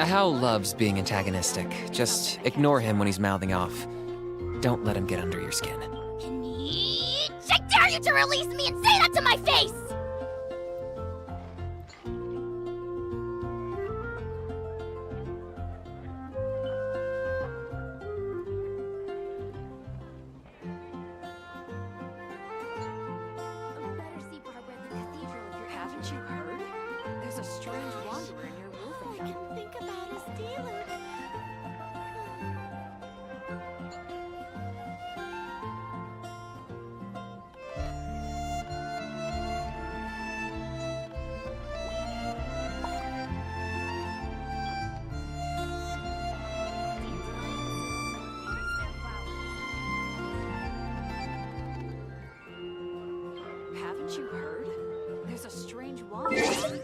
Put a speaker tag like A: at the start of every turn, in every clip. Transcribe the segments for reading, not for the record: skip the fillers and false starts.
A: Hal loves being antagonistic. Just ignore him when he's mouthing off. Don't let him get under your skin.
B: I dare you to release me and say that to my face!
C: Haven't you heard? There's a strange wanderer near Wolfen.
B: I can think about his dealer.
C: Haven't you heard? There's a strange wanderer.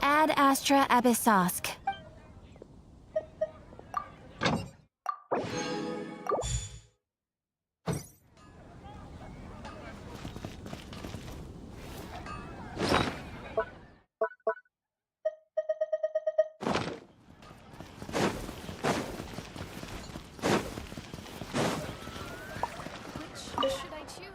B: Ad Astra Abyssosk.
C: Which should I choose?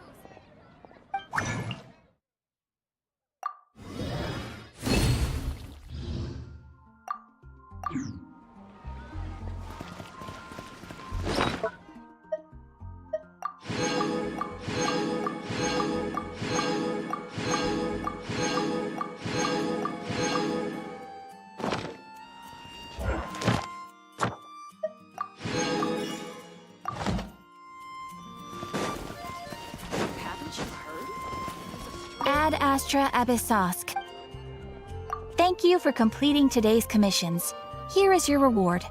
C: Haven't you heard?
B: Ad Astra Abyssosk. Thank you for completing today's commissions. Here is your reward.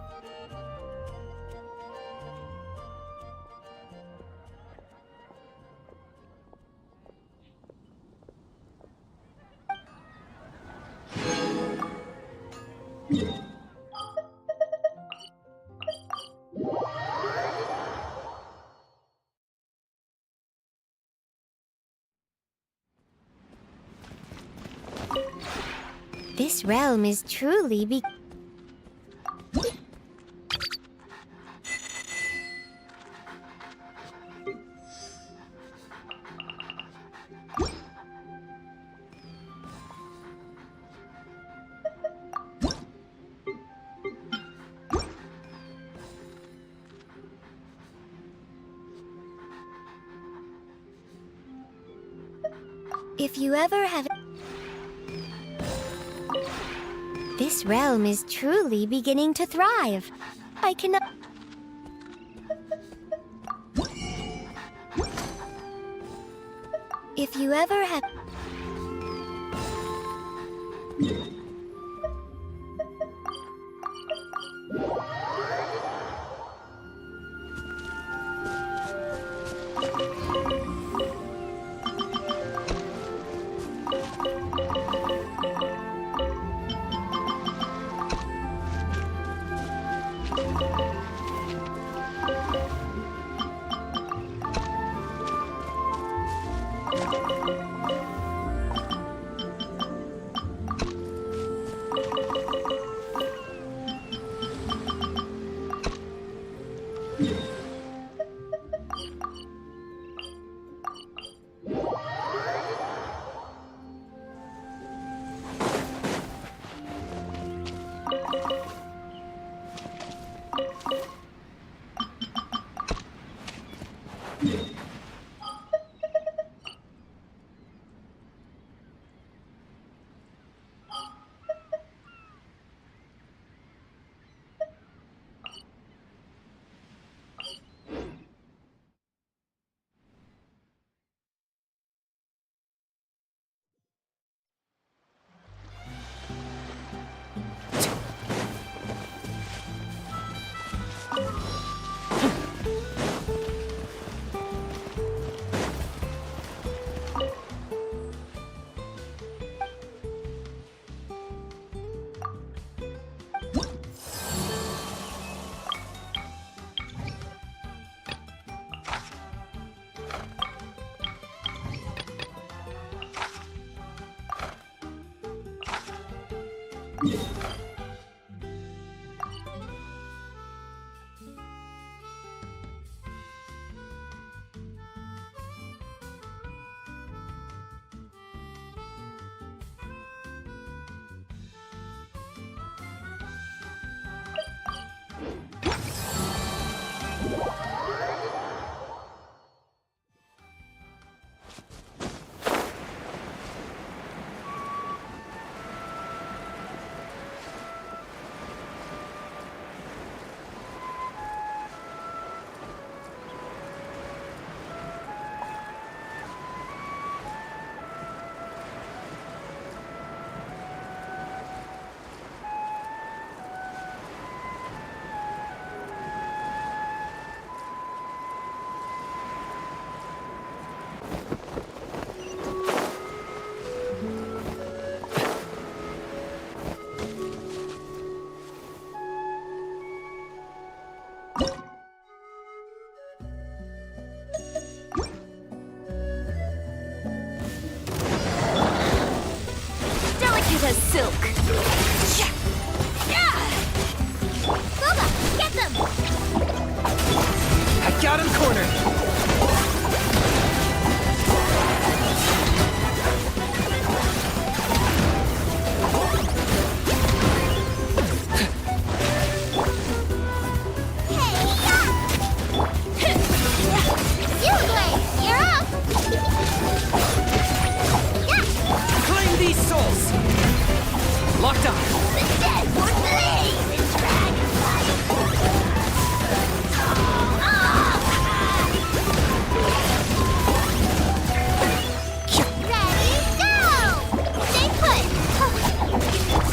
D: This realm is truly If you ever have... This realm is truly beginning to thrive. I cannot... If you ever have...
C: Delicate as silk.
D: Boba, get them!
A: I got him cornered! Claim these souls! Locked on!
D: The dead would blaze in dragonflight! Ready, go! Stay put!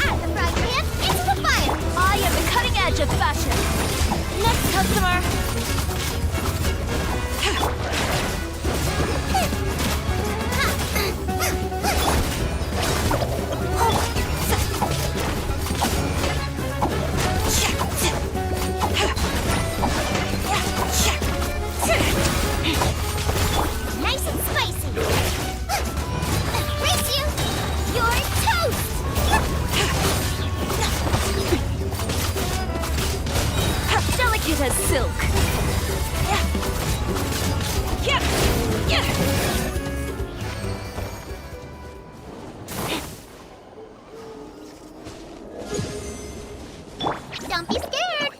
D: Add the frog pan into the fire!
C: I am the cutting edge of fashion. Next customer.
D: Nice and spicy! Race you! You're toast!
C: Delicate as silk.
D: Don't be scared!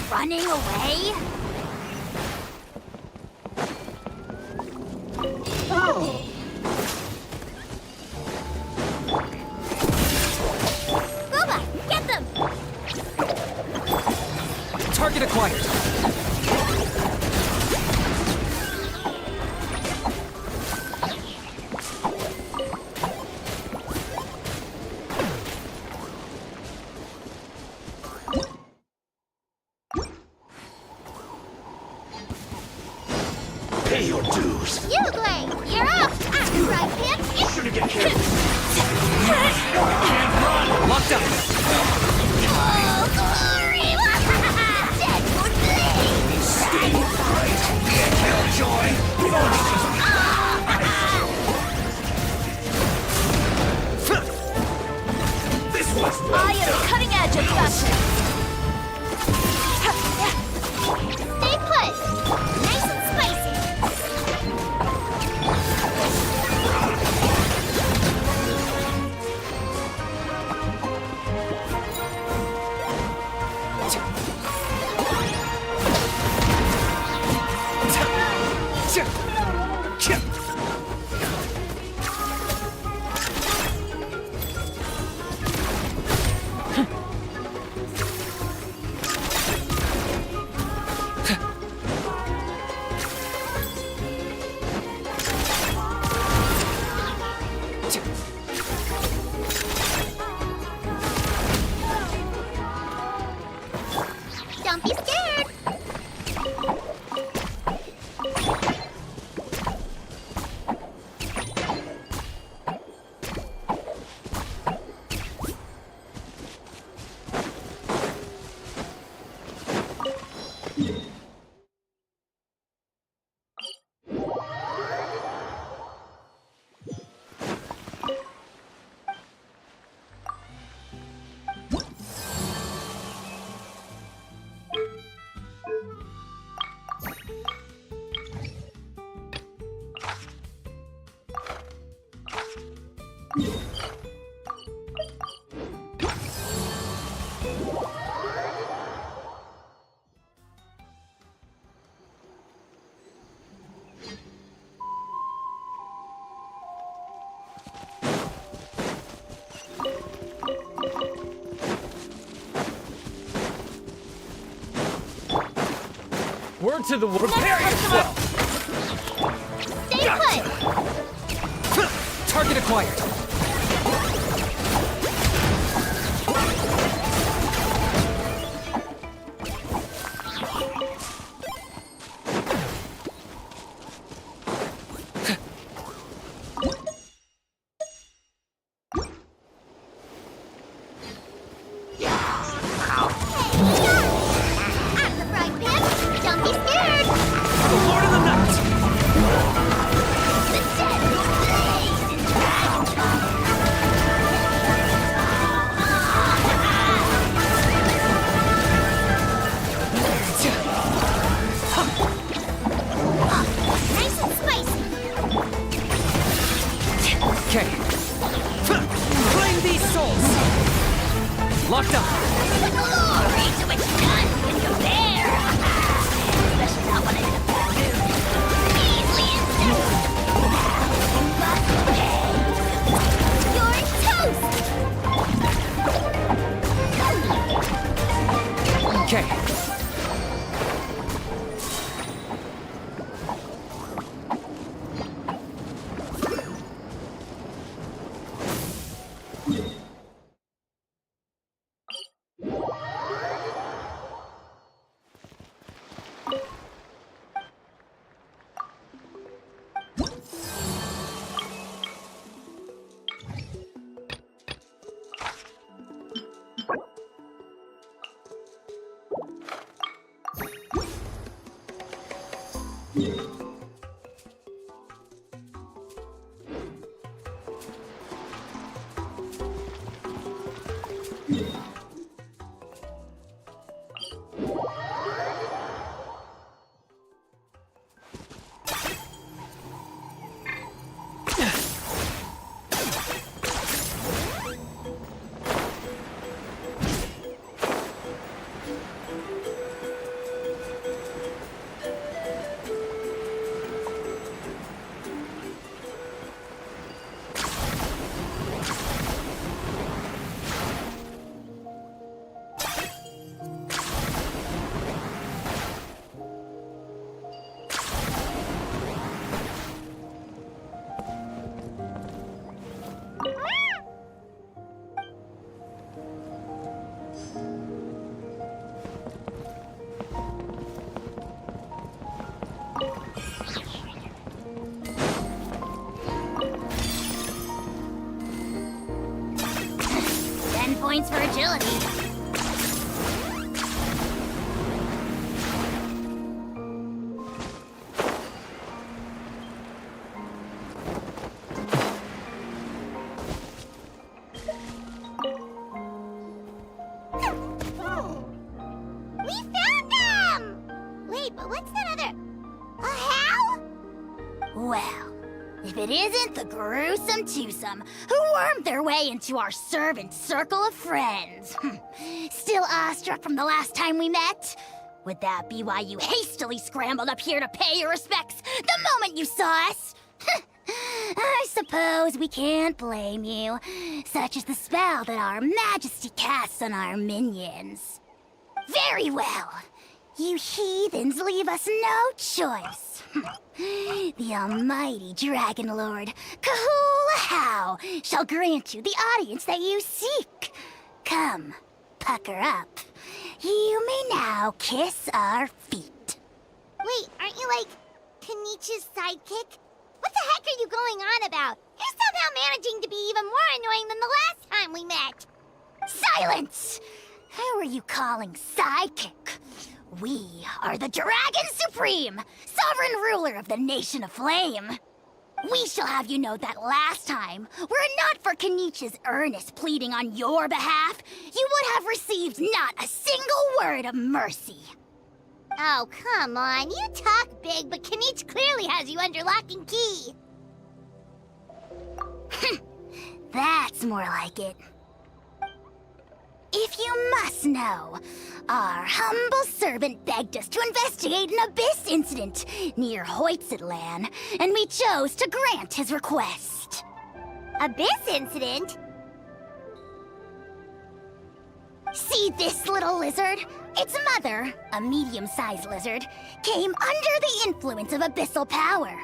D: Running away? Boba,
A: Locked up!
D: Oh, glory! Dead for me!
E: Stay right. Killjoy. This was
C: I am the cutting edge of fashion.
D: Stay put! Nice and spicy! Don't be scared!
F: Word to the prepare yourself!
D: Stay put!
A: Target acquired!
D: Out of the frying pan! Don't be scared!
A: The Lord of the Night!
D: The dead nice and spicy!
A: Okay. Claim these souls! Locked up!
D: The glory to which none can compare! Especially not when it's easily instead. You're toast!
A: Okay.
D: points for agility.
G: We found them! Wait, but what's that other... A how?
D: Well, if it isn't the gruesome twosome who wormed their way into our servant circle of friends. Still awestruck from the last time we met? Would that be why you hastily scrambled up here to pay your respects the moment you saw us? I suppose we can't blame you. Such is the spell that our majesty casts on our minions. Very well. You heathens leave us no choice. The almighty Dragon Lord, Kahula shall grant you the audience that you seek. Come, pucker up. You may now kiss our feet.
G: Wait, aren't you like Kenichi's sidekick? What the heck are you going on about? You're somehow managing to be even more annoying than the last time we met.
D: Silence! Who are you calling sidekick? We are the Dragon Supreme, sovereign ruler of the Nation of Flame. We shall have you know that last time, were it not for Kenichi's earnest pleading on your behalf, you would have received not a single word of mercy.
G: Oh, come on. You talk big, but Kenichi clearly has you under lock and key.
D: That's more like it. If you must know, our humble servant begged us to investigate an abyss incident near Hoytzitlan, and we chose to grant his request.
G: Abyss incident?
D: See this little lizard? Its mother, a medium-sized lizard, came under the influence of abyssal power.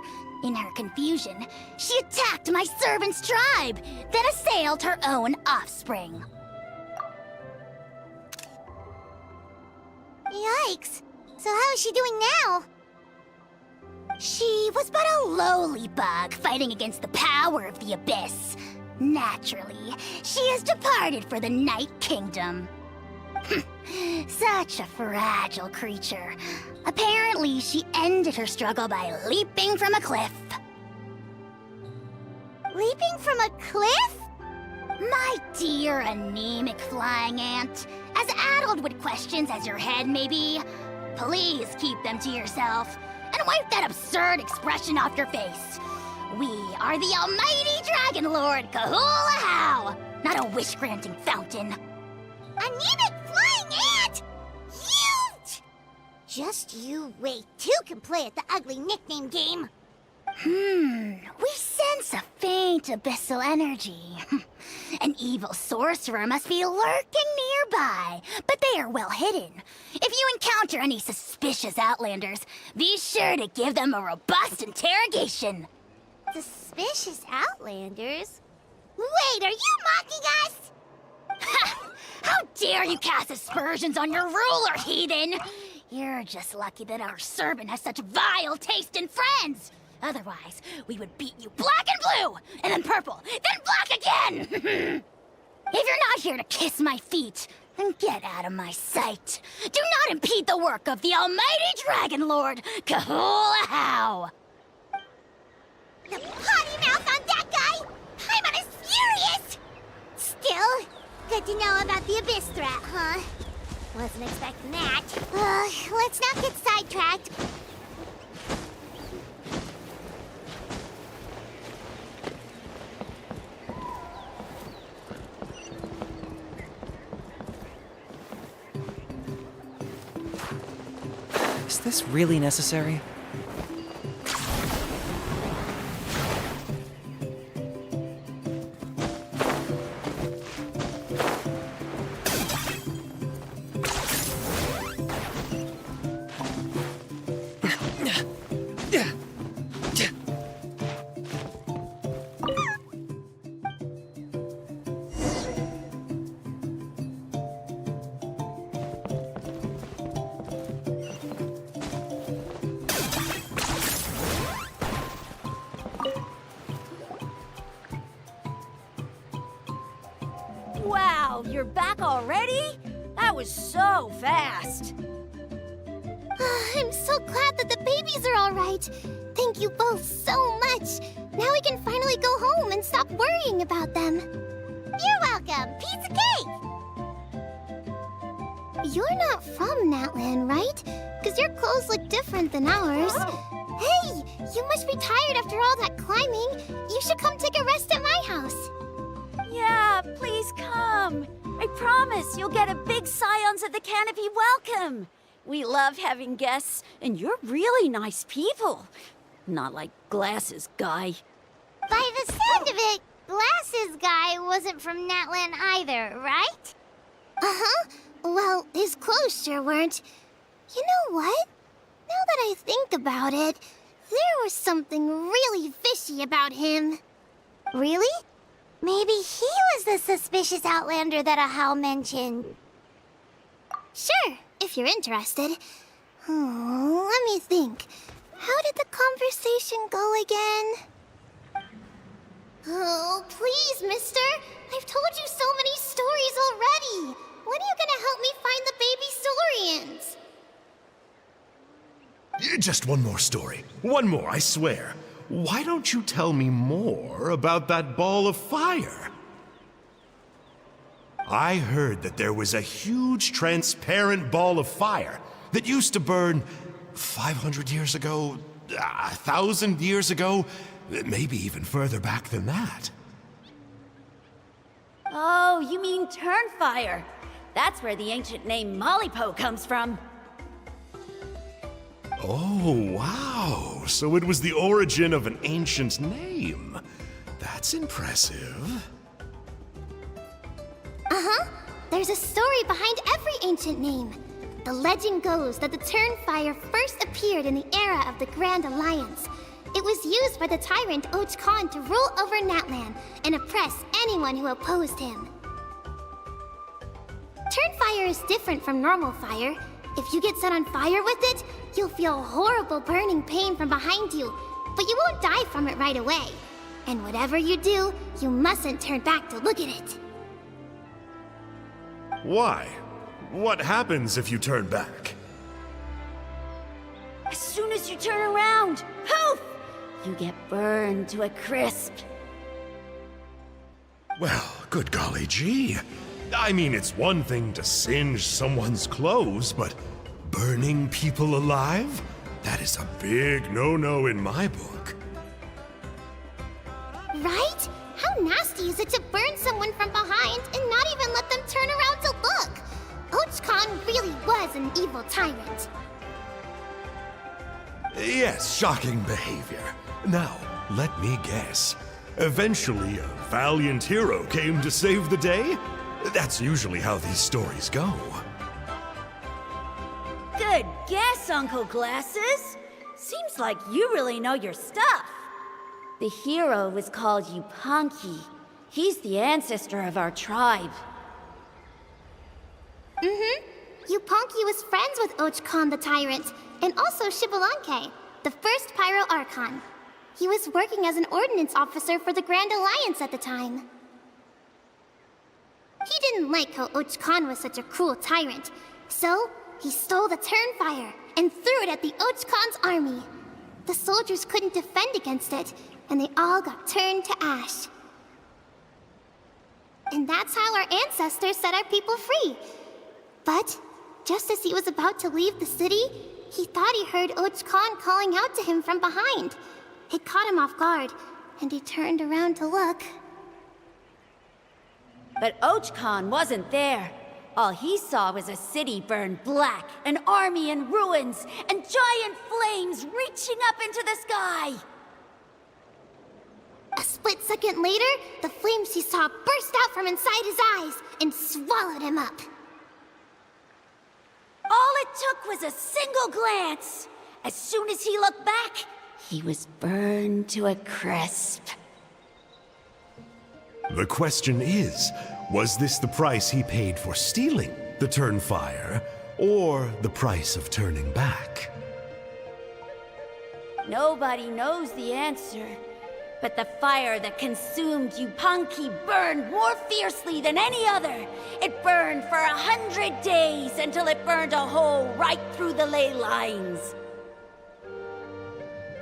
D: In her confusion, she attacked my servant's tribe, then assailed her own offspring.
G: Yikes. So how is she doing now?
D: She was but a lowly bug fighting against the power of the abyss. Naturally, she has departed for the Night Kingdom. Such a fragile creature. Apparently, she ended her struggle by leaping from a cliff.
G: Leaping from a cliff?
D: My dear anemic flying ant, as addled with questions as your head may be, please keep them to yourself and wipe that absurd expression off your face. We are the almighty Dragon Lord Kahula, not a wish-granting fountain.
G: Anemic flying ant? Huge! Just you wait. Two can play at the ugly nickname game.
D: We sense a faint abyssal energy. An evil sorcerer must be lurking nearby, but they are well hidden. If you encounter any suspicious outlanders, be sure to give them a robust interrogation.
G: Suspicious outlanders? Wait, are you mocking us?
D: Ha! How dare you cast aspersions on your ruler, heathen! You're just lucky that our servant has such vile taste in friends. Otherwise, we would beat you black and blue, and then purple, then black again! If you're not here to kiss my feet, then get out of my sight. Do not impede the work of the almighty Dragon Lord, Kahula.
G: The potty mouth on that guy! Paimon is furious! Still, good to know about the abyss threat, huh? Wasn't expecting that. Let's not get sidetracked.
A: Is this really necessary?
C: Wow, you're back already? That was so fast.
G: I'm so glad that the babies are all right. Thank you both so much. Now we can finally go home and stop worrying about them. You're welcome. Piece of cake! You're not from Natlan, right? Because your clothes look different than ours. Hey, you must be tired after all that climbing. You should come take a rest at my house.
C: Yeah, please come. I promise you'll get a big Scions of the Canopy welcome. We love having guests, and you're really nice people. Not like Glasses Guy.
G: By the sound of it, Glasses Guy wasn't from Natlan either, right? Uh-huh. Well, his clothes sure weren't. You know what? Now that I think about it, there was something really fishy about him. Really? Maybe he was the suspicious outlander that Ahau mentioned. Sure, if you're interested. Oh, let me think. How did the conversation go again? Oh, please, mister. I've told you so many stories already. When are you gonna help me find the baby Saurians?
E: Just one more story. One more, I swear. Why don't you tell me more about that ball of fire? I heard that there was a huge transparent ball of fire that used to burn 500 years ago, 1,000 years ago, maybe even further back than that.
C: Oh, you mean Turnfire. That's where the ancient name Mollypo comes from.
E: Oh, wow. So it was the origin of an ancient name. That's impressive.
G: Uh-huh. There's a story behind every ancient name. The legend goes that the Turnfire first appeared in the era of the Grand Alliance. It was used by the tyrant Och Khan to rule over Natlan and oppress anyone who opposed him. Turnfire is different from normal fire. If you get set on fire with it, you'll feel horrible burning pain from behind you, but you won't die from it right away. And whatever you do, you mustn't turn back to look at it.
E: Why? What happens if you turn back?
C: As soon as you turn around, poof! You get burned to a crisp.
E: Well, good golly gee. I mean, it's one thing to singe someone's clothes, but burning people alive? That is a big no-no in my book.
G: Right? How nasty is it to burn someone from behind and not even let them turn around to look? Och Khan really was an evil tyrant.
E: Yes, shocking behavior. Now, let me guess. Eventually, a valiant hero came to save the day? That's usually how these stories go.
C: Good guess, Uncle Glasses. Seems like you really know your stuff. The hero was called Yupanqui. He's the ancestor of our tribe.
G: Yupanqui was friends with Och Khan the Tyrant, and also Shibalanke, the first Pyro Archon. He was working as an ordnance officer for the Grand Alliance at the time. He didn't like how Och Khan was such a cruel tyrant, so he stole the Turnfire and threw it at the Och Khan's army. The soldiers couldn't defend against it, and they all got turned to ash. And that's how our ancestors set our people free. But just as he was about to leave the city, he thought he heard Och Khan calling out to him from behind. It caught him off guard, and he turned around to look.
C: But Och Khan wasn't there. All he saw was a city burned black, an army in ruins, and giant flames reaching up into the sky.
G: A split second later, the flames he saw burst out from inside his eyes and swallowed him up.
C: All it took was a single glance. As soon as he looked back, he was burned to a crisp.
E: The question is, was this the price he paid for stealing the Turnfire, or the price of turning back?
C: Nobody knows the answer. But the fire that consumed Yupanqui burned more fiercely than any other. It burned for 100 days until it burned a hole right through the ley lines.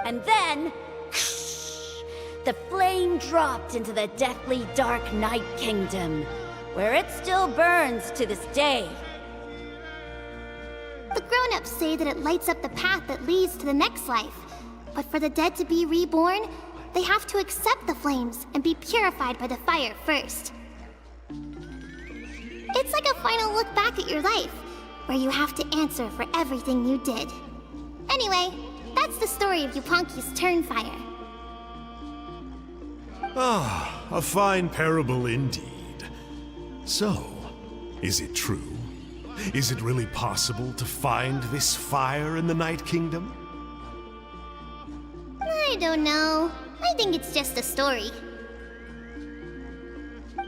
C: And then, the flame dropped into the deathly dark Night Kingdom, where it still burns to this day.
G: The grown-ups say that it lights up the path that leads to the next life. But for the dead to be reborn, they have to accept the flames and be purified by the fire first. It's like a final look back at your life, where you have to answer for everything you did. Anyway, that's the story of Yupanqui's Turnfire.
E: Ah, a fine parable indeed. So, is it true? Is it really possible to find this fire in the Night Kingdom?
G: I don't know. I think it's just a story.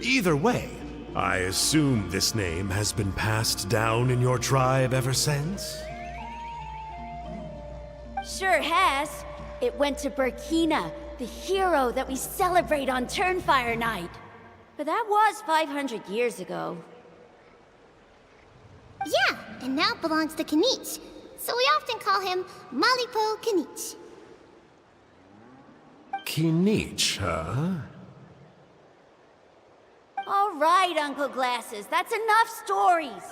E: Either way, I assume this name has been passed down in your tribe ever since?
C: Sure has. It went to Burkina, the hero that we celebrate on Turnfire Night. But that was 500 years ago.
G: Yeah, and now it belongs to Kanich. So we often call him Malipo Kanich.
E: Kinich, huh?
C: All right, Uncle Glasses, that's enough stories.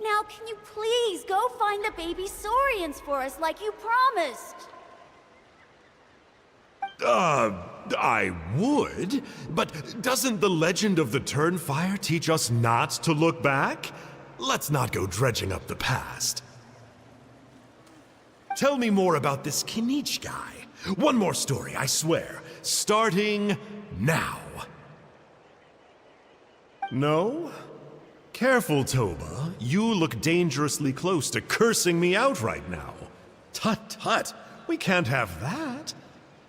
C: Now, can you please go find the baby saurians for us like you promised?
E: I would, but doesn't the legend of the Turnfire teach us not to look back? Let's not go dredging up the past. Tell me more about this Kinich guy. One more story, I swear. Starting now. No? Careful, Toba. You look dangerously close to cursing me out right now. Tut tut. We can't have that.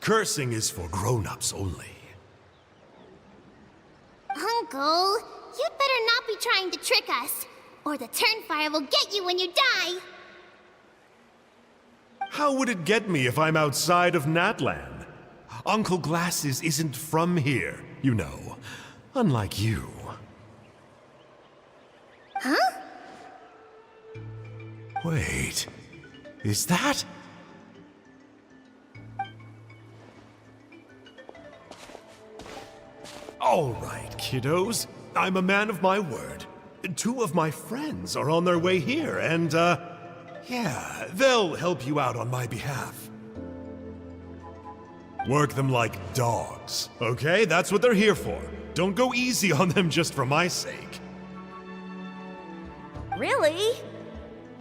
E: Cursing is for grown-ups only.
G: Uncle, you'd better not be trying to trick us, or the Turnfire will get you when you die.
E: How would it get me if I'm outside of Natlan? Uncle Glasses isn't from here, you know. Unlike you.
G: Huh?
E: Wait, is that? All right, kiddos. I'm a man of my word. 2 of my friends are on their way here, and, yeah, they'll help you out on my behalf. Work them like dogs, okay? That's what they're here for. Don't go easy on them just for my sake.
C: Really?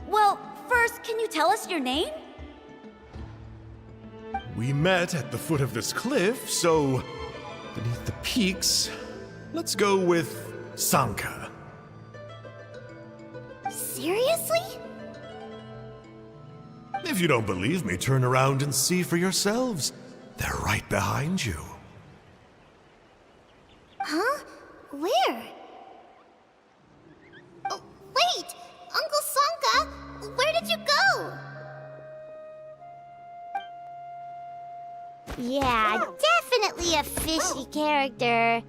C: Well, first, can you tell us your name?
E: We met at the foot of this cliff, so beneath the peaks, let's go with Sanka.
G: Seriously?
E: If you don't believe me, turn around and see for yourselves. They're right behind you.
G: Huh? Where? Oh, wait! Uncle Sanka, where did you go? Yeah, definitely a fishy character.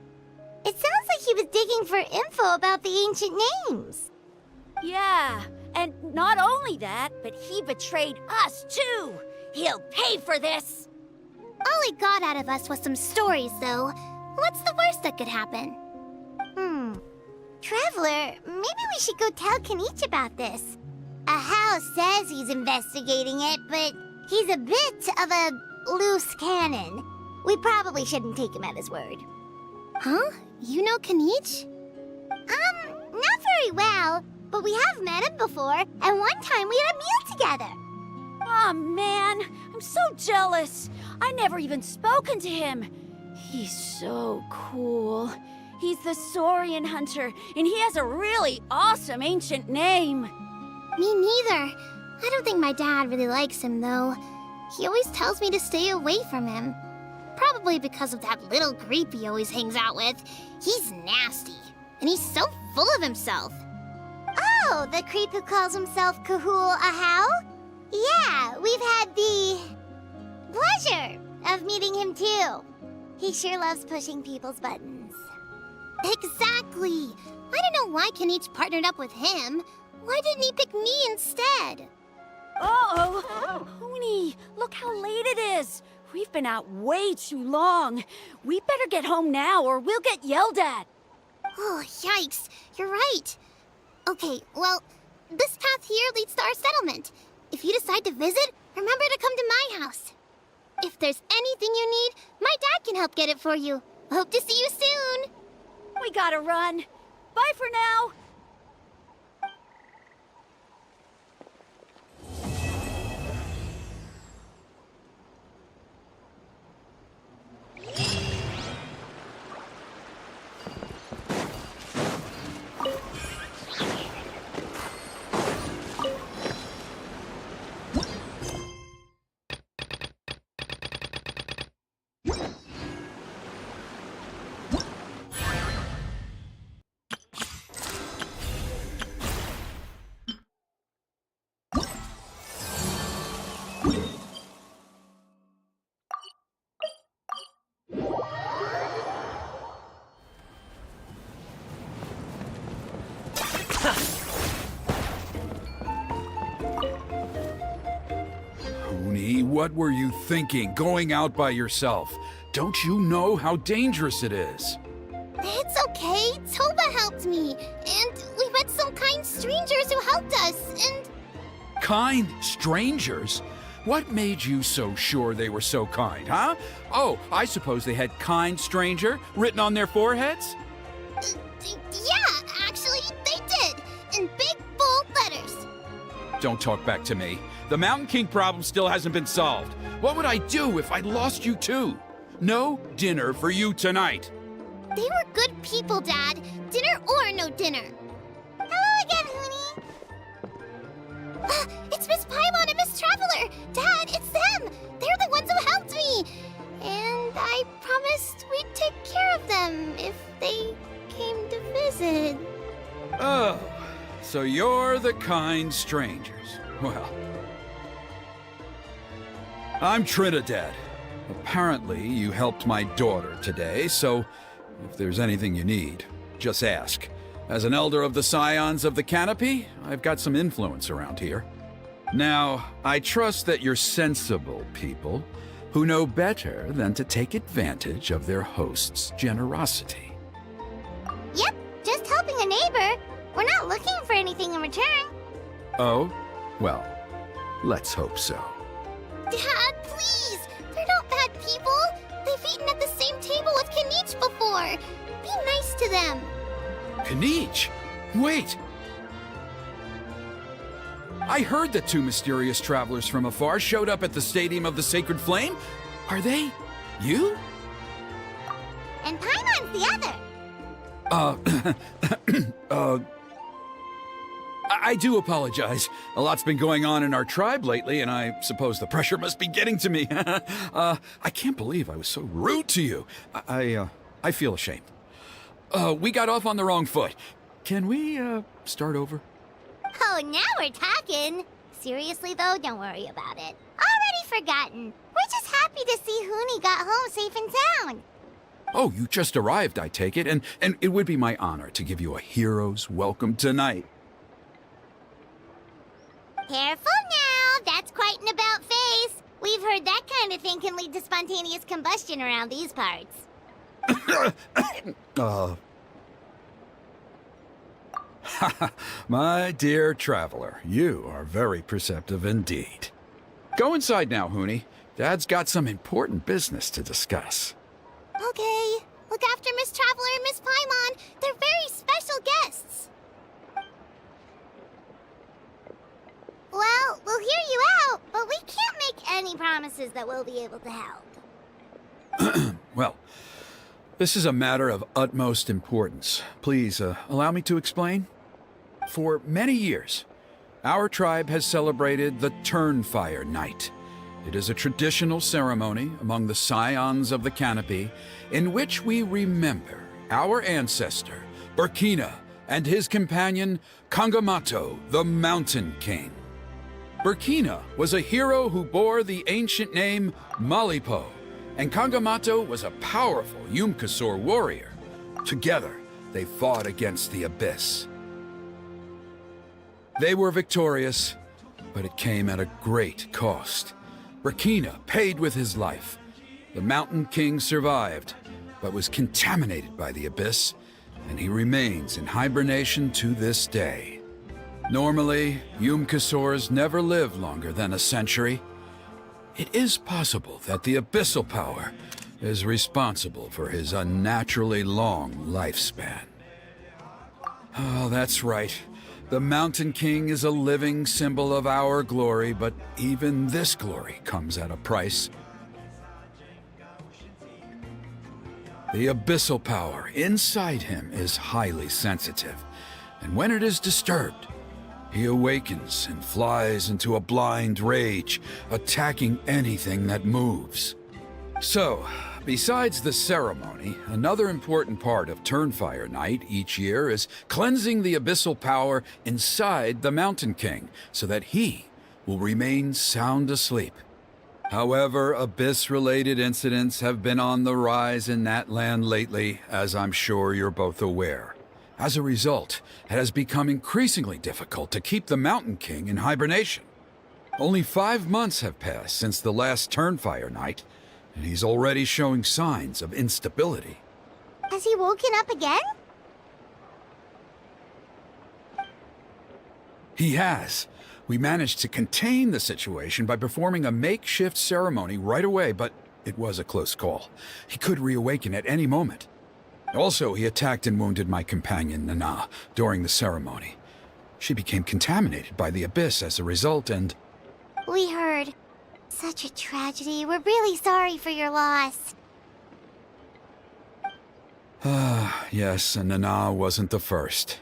G: It sounds like he was digging for info about the ancient names.
C: Yeah, and not only that, but he betrayed us too. He'll pay for this.
G: All he got out of us was some stories, though. What's the worst that could happen? Traveler, maybe we should go tell Kanich about this. Ahau says he's investigating it, but he's a bit of a loose cannon. We probably shouldn't take him at his word. Huh? You know Kanich? Not very well, but we have met him before, and one time we had a meal together.
C: Aw, man, I'm so jealous. I never even spoken to him. He's so cool. He's the Saurian hunter, and he has a really awesome ancient name.
G: Me neither. I don't think my dad really likes him, though. He always tells me to stay away from him. Probably because of that little creep he always hangs out with. He's nasty, and he's so full of himself. Oh, the creep who calls himself Kahul Ahau? Yeah, we've had the pleasure of meeting him too. He sure loves pushing people's buttons. Exactly! I don't know why Kenichi partnered up with him. Why didn't he pick me instead?
C: Uh-oh! Hoonie, look how late it is! We've been out way too long. We better get home now or we'll get yelled at.
G: Oh, yikes. You're right. Okay, well, this path here leads to our settlement. If you decide to visit, remember to come to my house. If there's anything you need, my dad can help get it for you. Hope to see you soon.
C: We gotta run. Bye for now.
H: Hoonie, what were you thinking, going out by yourself? Don't you know how dangerous it is?
G: It's okay. Toba helped me. And we met some kind strangers who helped us, and...
H: Kind strangers? What made you so sure they were so kind, huh? Oh, I suppose they had kind stranger written on their foreheads?
G: Yeah, actually, they did. In big, bold letters.
H: Don't talk back to me. The Mountain King problem still hasn't been solved. What would I do if I lost you too? No dinner for you tonight.
G: They were good people, Dad. Dinner or no dinner. Hello again, Hoonie. It's Miss Paimon and Miss Traveler. Dad, it's them. They're the ones who helped me. And I promised we'd take care of them if they came to visit.
H: Oh, so you're the kind strangers. Well, I'm Trinidad. Apparently, you helped my daughter today, so if there's anything you need, just ask. As an elder of the Scions of the Canopy, I've got some influence around here. Now, I trust that you're sensible people who know better than to take advantage of their host's generosity.
G: Yep, just helping a neighbor. We're not looking for anything in return.
H: Oh? Well, let's hope so.
G: Dad, please! They're not bad people! They've eaten at the same table with Kenichi before! Be nice to them!
H: Kenichi? Wait! I heard that two mysterious travelers from afar showed up at the Stadium of the Sacred Flame. Are they you?
G: And Paimon's the other!
H: I do apologize. A lot's been going on in our tribe lately, and I suppose the pressure must be getting to me. I can't believe I was so rude to you. I feel ashamed. We got off on the wrong foot. Can we, start over?
G: Oh, now we're talking! Seriously, though, don't worry about it. Already forgotten. We're just happy to see Hoonie got home safe and sound.
H: Oh, you just arrived, I take it, and it would be my honor to give you a hero's welcome tonight.
G: Careful now, that's quite an about-face. We've heard that kind of thing can lead to spontaneous combustion around these parts.
H: My dear traveler, you are very perceptive indeed. Go inside now, Hoonie. Dad's got some important business to discuss.
G: Okay. Look after Miss Traveler and Miss Paimon. They're very special guests. Well, we'll hear you out, but we can't make any promises that we'll be able to help.
H: Well, this is a matter of utmost importance. Please, allow me to explain. For many years, our tribe has celebrated the Turnfire Night. It is a traditional ceremony among the Scions of the Canopy in which we remember our ancestor, Burkina, and his companion, Kangamato, the Mountain King. Burkina was a hero who bore the ancient name Malipo, and Kangamato was a powerful Yumkasor warrior. Together, they fought against the Abyss. They were victorious, but it came at a great cost. Rakina paid with his life. The Mountain King survived, but was contaminated by the Abyss, and he remains in hibernation to this day. Normally, Yumkasors never live longer than a century. It is possible that the Abyssal Power is responsible for his unnaturally long lifespan. Oh, that's right. The Mountain King is a living symbol of our glory, but even this glory comes at a price. The Abyssal Power inside him is highly sensitive, and when it is disturbed, he awakens and flies into a blind rage, attacking anything that moves. So, besides the ceremony, another important part of Turnfire Night each year is cleansing the Abyssal Power inside the Mountain King, so that he will remain sound asleep. However, Abyss-related incidents have been on the rise in Natlan lately, as I'm sure you're both aware. As a result, it has become increasingly difficult to keep the Mountain King in hibernation. Only 5 months have passed since the last Turnfire Night, and he's already showing signs of instability.
G: Has he woken up again?
H: He has. We managed to contain the situation by performing a makeshift ceremony right away, but it was a close call. He could reawaken at any moment. Also, he attacked and wounded my companion, Nana, during the ceremony. She became contaminated by the Abyss as a result, and...
G: We heard. Such a tragedy. We're really sorry for your loss.
H: Yes, and Nana wasn't the first.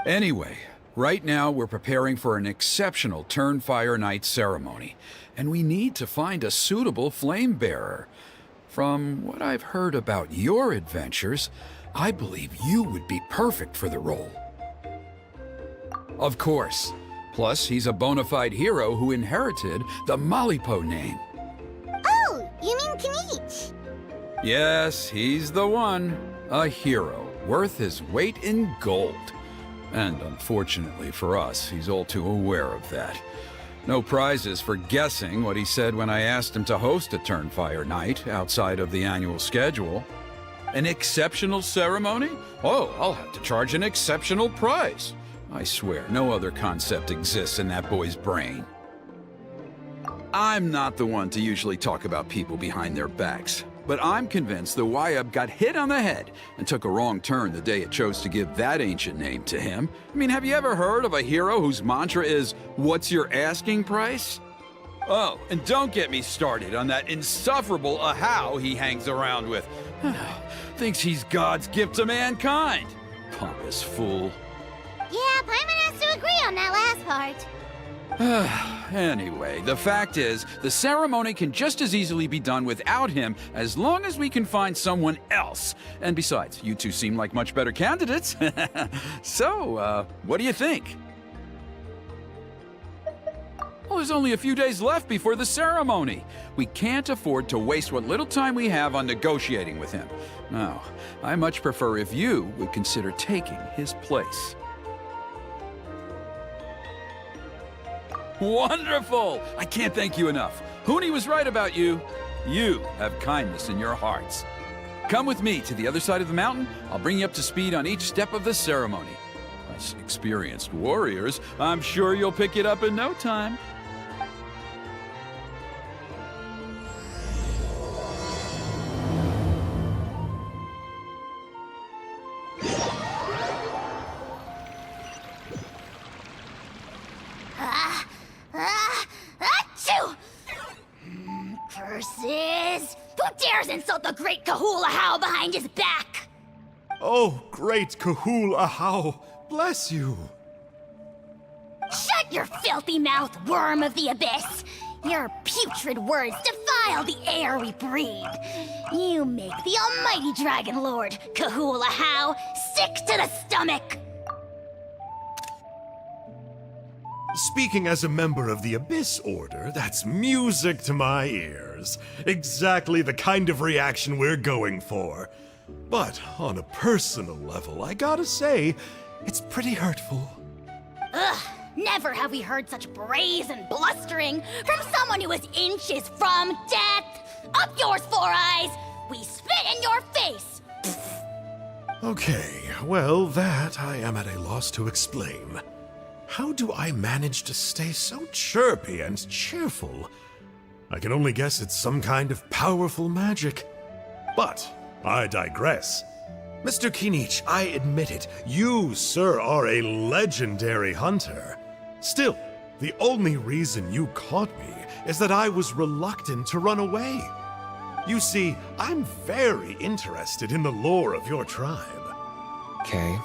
H: Anyway, right now we're preparing for an exceptional Turnfire Night ceremony, and we need to find a suitable flame bearer. From what I've heard about your adventures, I believe you would be perfect for the role. Of course. Plus, he's a bona fide hero who inherited the Malipo name.
G: Oh, you mean Kanich?
H: Yes, he's the one. A hero, worth his weight in gold. And unfortunately for us, he's all too aware of that. No prizes for guessing what he said when I asked him to host a Turnfire Night outside of the annual schedule. An exceptional ceremony? Oh, I'll have to charge an exceptional price. I swear, no other concept exists in that boy's brain. I'm not the one to usually talk about people behind their backs, but I'm convinced the Wyab got hit on the head and took a wrong turn the day it chose to give that ancient name to him. I mean, have you ever heard of a hero whose mantra is, "What's your asking price?" Oh, and don't get me started on that insufferable Ahau he hangs around with. Thinks he's God's gift to mankind. Pompous fool.
G: Yeah, Paimon has to agree on that last part.
H: Anyway, the fact is, the ceremony can just as easily be done without him as long as we can find someone else. And besides, you two seem like much better candidates. So, what do you think? Well, there's only a few days left before the ceremony. We can't afford to waste what little time we have on negotiating with him. No, I much prefer if you would consider taking his place. Wonderful! I can't thank you enough. Huni was right about you. You have kindness in your hearts. Come with me to the other side of the mountain. I'll bring you up to speed on each step of the ceremony. Us experienced warriors, I'm sure you'll pick it up in no time.
D: Achoo! Curses! Who dares insult the great Kahul Ahau behind his back?
E: Oh, great Kahul Ahau, bless you.
D: Shut your filthy mouth, worm of the abyss! Your putrid words defile the air we breathe. You make the almighty Dragon Lord, Kahul Ahau, sick to the stomach!
E: Speaking as a member of the Abyss Order, that's music to my ears. Exactly the kind of reaction we're going for. But on a personal level, I gotta say, it's pretty hurtful.
D: Ugh, never have we heard such brazen blustering from someone who is inches from death. Up yours, Four Eyes! We spit in your face!
E: Okay, well, that I am at a loss to explain. How do I manage to stay so chirpy and cheerful? I can only guess it's some kind of powerful magic. But I digress. Mr. Kinich, I admit it, you, sir, are a legendary hunter. Still, the only reason you caught me is that I was reluctant to run away. You see, I'm very interested in the lore of your tribe.
A: Okay.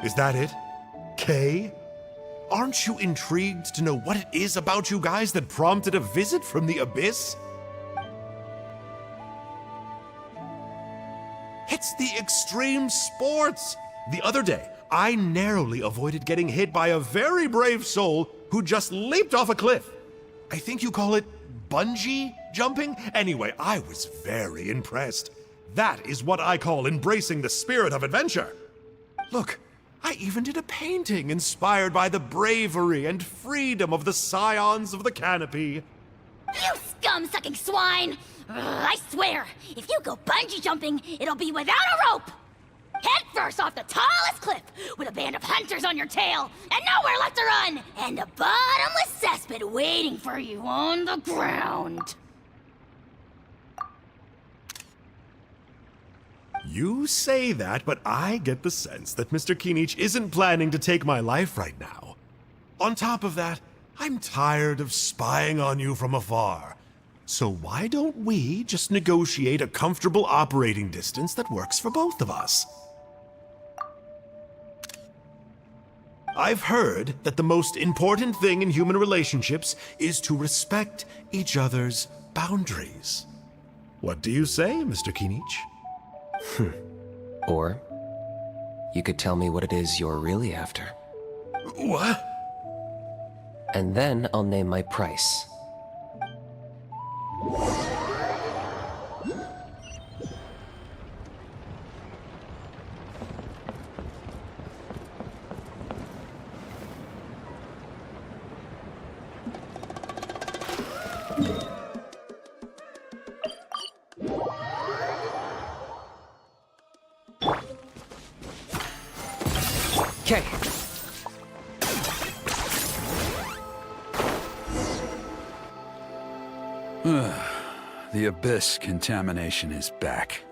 E: Is that it? Kay? Aren't you intrigued to know what it is about you guys that prompted a visit from the Abyss? It's the extreme sports! The other day, I narrowly avoided getting hit by a very brave soul who just leaped off a cliff. I think you call it bungee jumping? Anyway, I was very impressed. That is what I call embracing the spirit of adventure. Look, I even did a painting inspired by the bravery and freedom of the scions of the canopy.
D: You scum-sucking swine! Ugh, I swear, if you go bungee jumping, it'll be without a rope! Head first off the tallest cliff, with a band of hunters on your tail, and nowhere left to run, and a bottomless cesspit waiting for you on the ground.
E: You say that, but I get the sense that Mr. Kinich isn't planning to take my life right now. On top of that, I'm tired of spying on you from afar. So why don't we just negotiate a comfortable operating distance that works for both of us? I've heard that the most important thing in human relationships is to respect each other's boundaries. What do you say, Mr. Kinich?
A: Or you could tell me what it is you're really after.
E: What?
A: And then I'll name my price. Okay.
H: The Abyss contamination is back.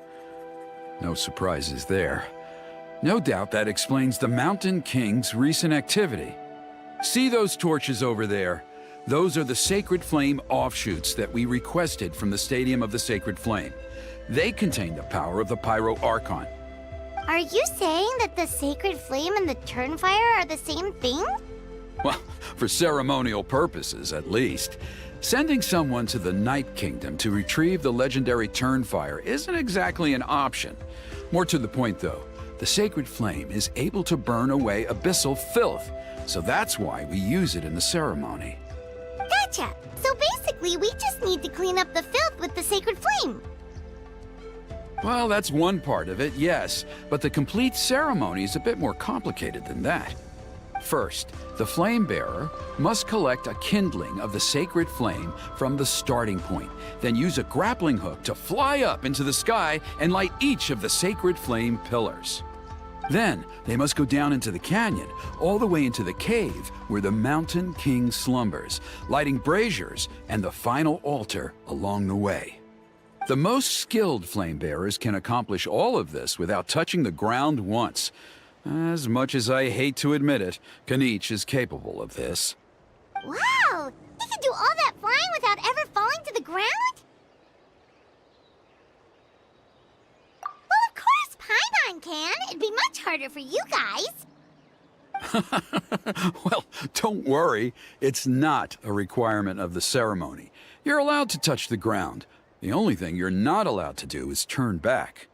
H: No surprises there. No doubt that explains the Mountain King's recent activity. See those torches over there? Those are the Sacred Flame offshoots that we requested from the Stadium of the Sacred Flame. They contain the power of the Pyro Archon.
G: Are you saying that the Sacred Flame and the Turnfire are the same thing?
H: Well, for ceremonial purposes, at least. Sending someone to the Night Kingdom to retrieve the legendary Turnfire isn't exactly an option. More to the point, though, the Sacred Flame is able to burn away abyssal filth, so that's why we use it in the ceremony.
G: Gotcha! So basically, we just need to clean up the filth with the Sacred Flame.
H: Well, that's one part of it, yes, but the complete ceremony is a bit more complicated than that. First, the flame bearer must collect a kindling of the sacred flame from the starting point, then use a grappling hook to fly up into the sky and light each of the sacred flame pillars. Then, they must go down into the canyon, all the way into the cave where the Mountain King slumbers, lighting braziers and the final altar along the way. The most skilled flame bearers can accomplish all of this without touching the ground once. As much as I hate to admit it, Kinich is capable of this.
G: Wow! He can do all that flying without ever falling to the ground? Well, of course Paimon can. It'd be much harder for you guys.
H: Well, don't worry. It's not a requirement of the ceremony. You're allowed to touch the ground. The only thing you're not allowed to do is turn back.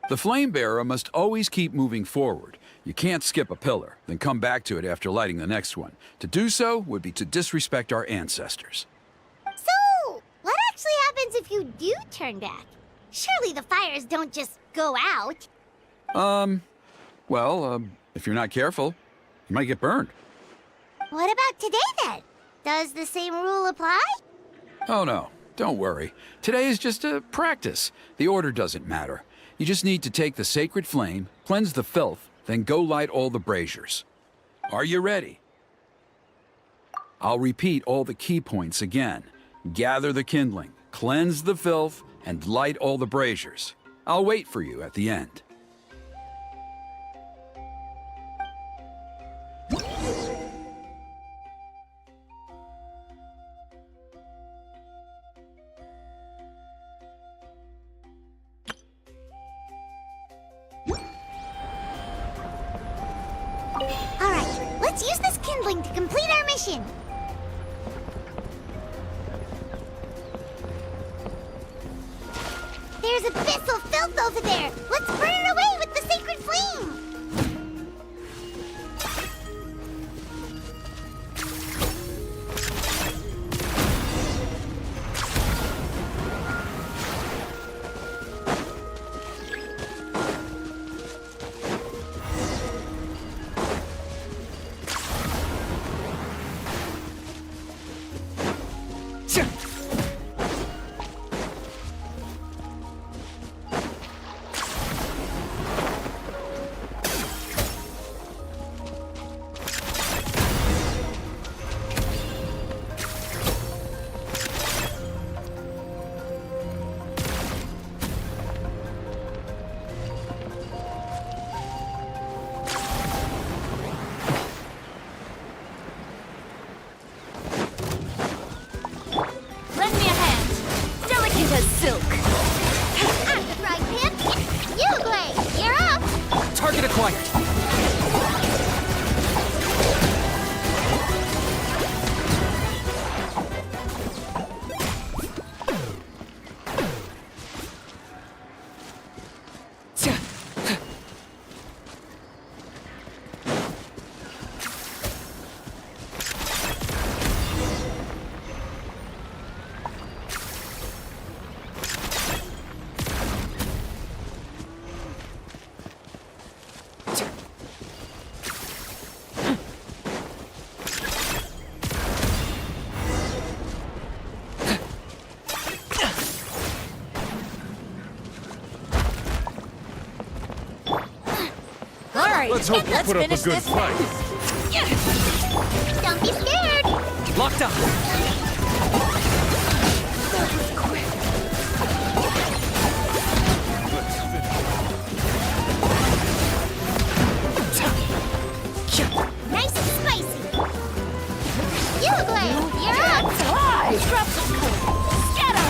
H: The flame bearer must always keep moving forward. You can't skip a pillar, then come back to it after lighting the next one. To do so would be to disrespect our ancestors.
G: So, what actually happens if you do turn back? Surely the fires don't just go out.
H: If you're not careful, you might get burned.
G: What about today then? Does the same rule apply?
H: Oh no, don't worry. Today is just a practice. The order doesn't matter. You just need to take the sacred flame, cleanse the filth, then go light all the braziers. Are you ready? I'll repeat all the key points again. Gather the kindling, cleanse the filth, and light all the braziers. I'll wait for you at the end.
G: Alright, let's use this kindling to complete our mission. There's abyssal filth over there! Let's burn it away with the sacred flame!
C: Lend me a hand. Delicate as silk.
G: I'm the frying pan. Yupanqui, you're up!
A: Target acquired.
C: All right,
F: Let's hope we
C: let's
F: put up a
C: finish
F: good
C: this
F: fight.
G: Don't be scared!
A: Locked up.
G: Nice and spicy! Yupanqui, you're up!
C: Drop some coal. Scatter.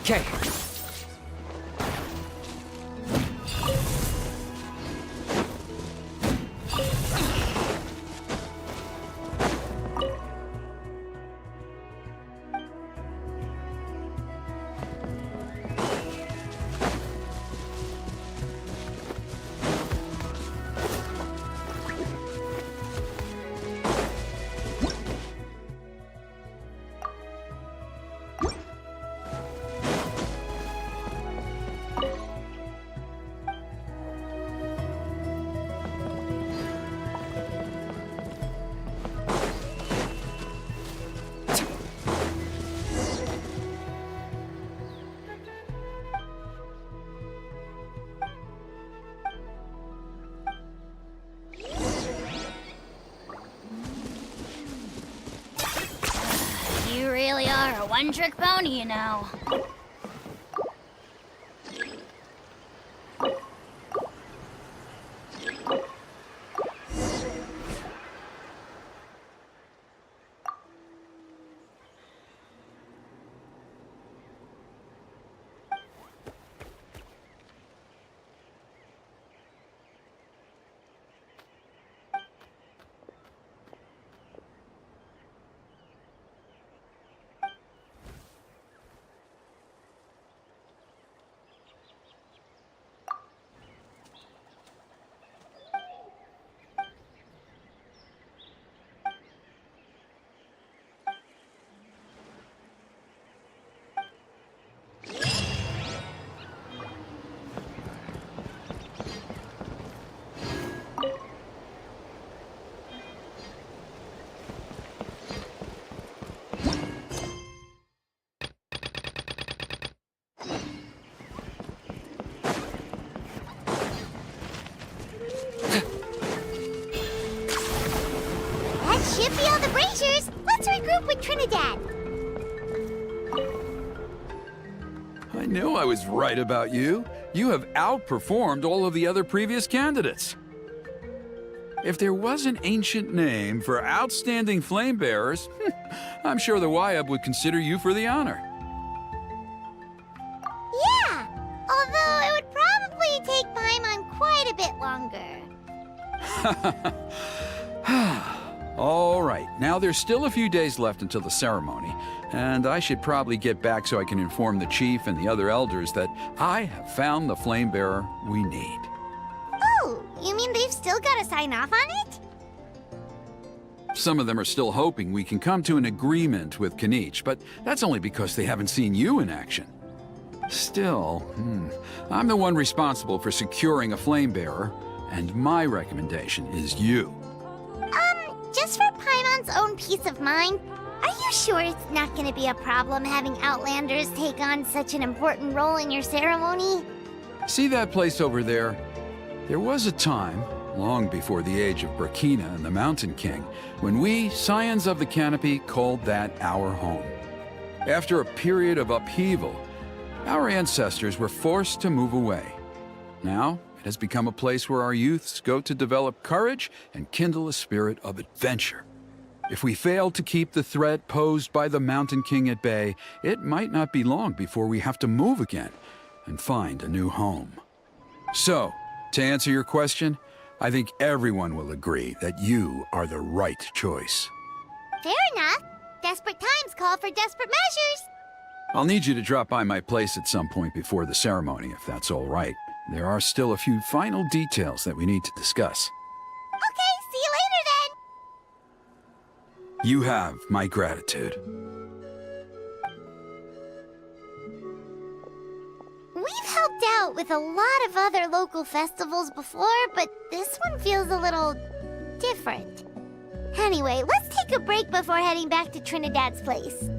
A: Okay.
D: really are a one-trick pony, you know.
G: That should be all the braziers. Let's regroup with Trinidad.
H: I knew I was right about you. You have outperformed all of the other previous candidates. If there was an ancient name for outstanding flame bearers, I'm sure the Wyab would consider you for the honor.
G: Yeah, although it would probably take Paimon quite a bit longer.
H: All right, now there's still a few days left until the ceremony, and I should probably get back so I can inform the chief and the other elders that I have found the flame bearer we need.
G: Oh, you mean they've still got to sign off on it?
H: Some of them are still hoping we can come to an agreement with Kanich, but that's only because they haven't seen you in action. Still, I'm the one responsible for securing a flame bearer, and my recommendation is you.
G: Just for Paimon's own peace of mind, are you sure it's not going to be a problem having Outlanders take on such an important role in your ceremony?
H: See that place over there? There was a time, long before the age of Burkina and the Mountain King, when we, Scions of the Canopy, called that our home. After a period of upheaval, our ancestors were forced to move away. Now, it has become a place where our youths go to develop courage and kindle a spirit of adventure. If we fail to keep the threat posed by the Mountain King at bay, it might not be long before we have to move again and find a new home. So, to answer your question, I think everyone will agree that you are the right choice.
G: Fair enough. Desperate times call for desperate measures.
H: I'll need you to drop by my place at some point before the ceremony, if that's all right. There are still a few final details that we need to discuss.
G: Okay, see you later then.
H: You have my gratitude.
G: We've helped out with a lot of other local festivals before, but this one feels a little different. Anyway, let's take a break before heading back to Trinidad's place.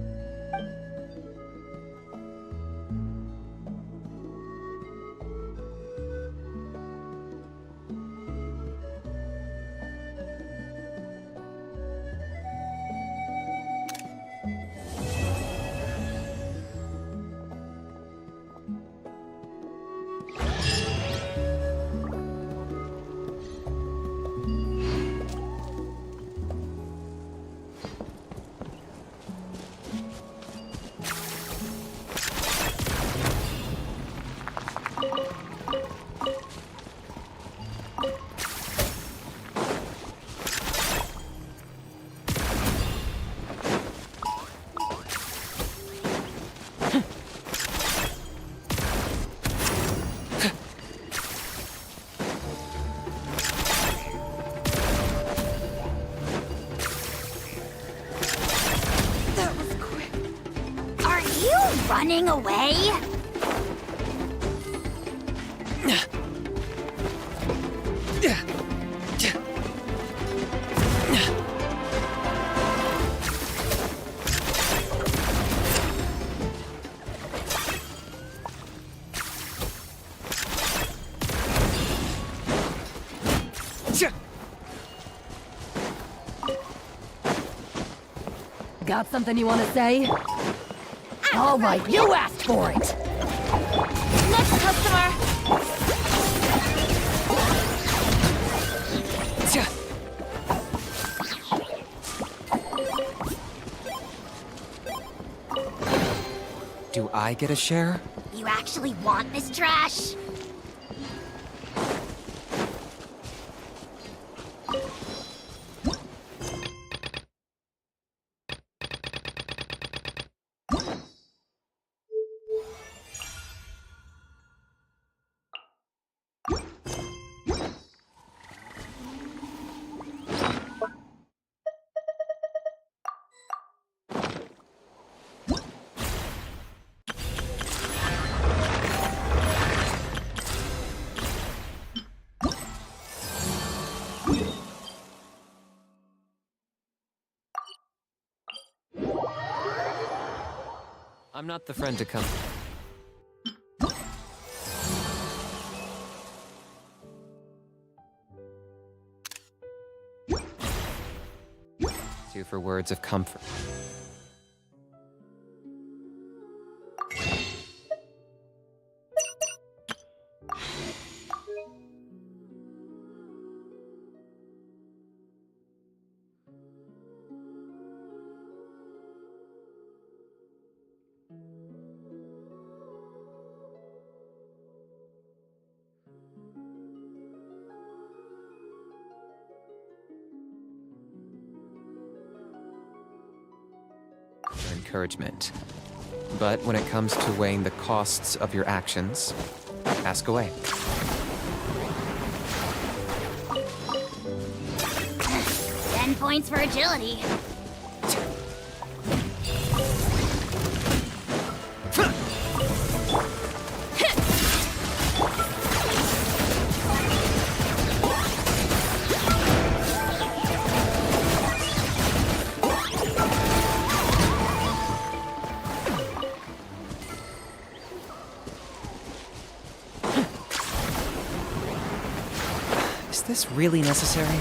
D: Running away?
I: Got something you want to say? All right, you asked for it!
C: Next customer!
A: Do I get a share?
D: You actually want this trash?
A: I'm not the friend to come. To for words of comfort. Encouragement. But when it comes to weighing the costs of your actions, ask away.
D: 10 points for agility.
A: Is this really necessary?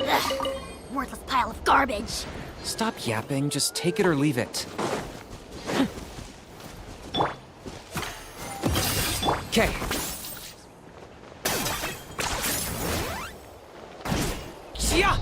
D: Ugh, worthless pile of garbage.
A: Stop yapping, just take it or leave it. Okay. Yeah.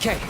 A: Okay.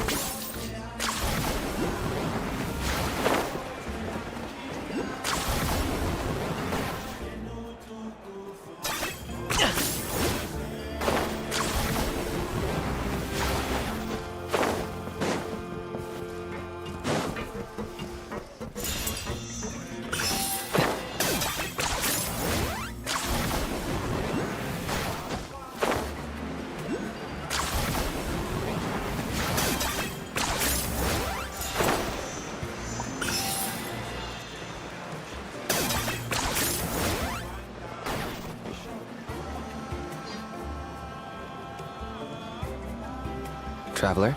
A: Traveler?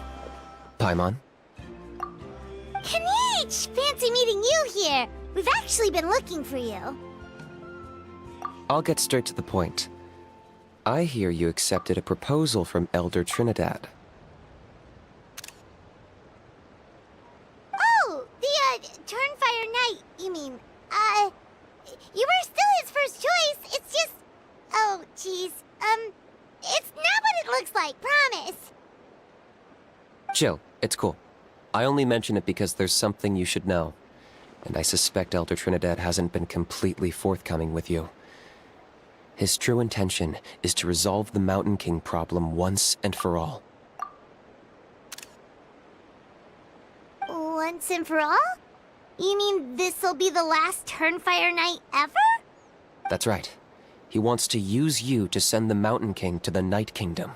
A: Paimon?
G: Kanich! Fancy meeting you here. We've actually been looking for you.
A: I'll get straight to the point. I hear you accepted a proposal from Elder Trinidad.
G: Oh, the, Turnfire Knight, you mean. You were still his first choice. It's just... Oh, jeez. It's not what it looks like, promise.
A: Chill, it's cool. I only mention it because there's something you should know. And I suspect Elder Trinidad hasn't been completely forthcoming with you. His true intention is to resolve the Mountain King problem once and for all.
G: Once and for all? You mean this'll be the last Turnfire Knight ever?
A: That's right. He wants to use you to send the Mountain King to the Night Kingdom.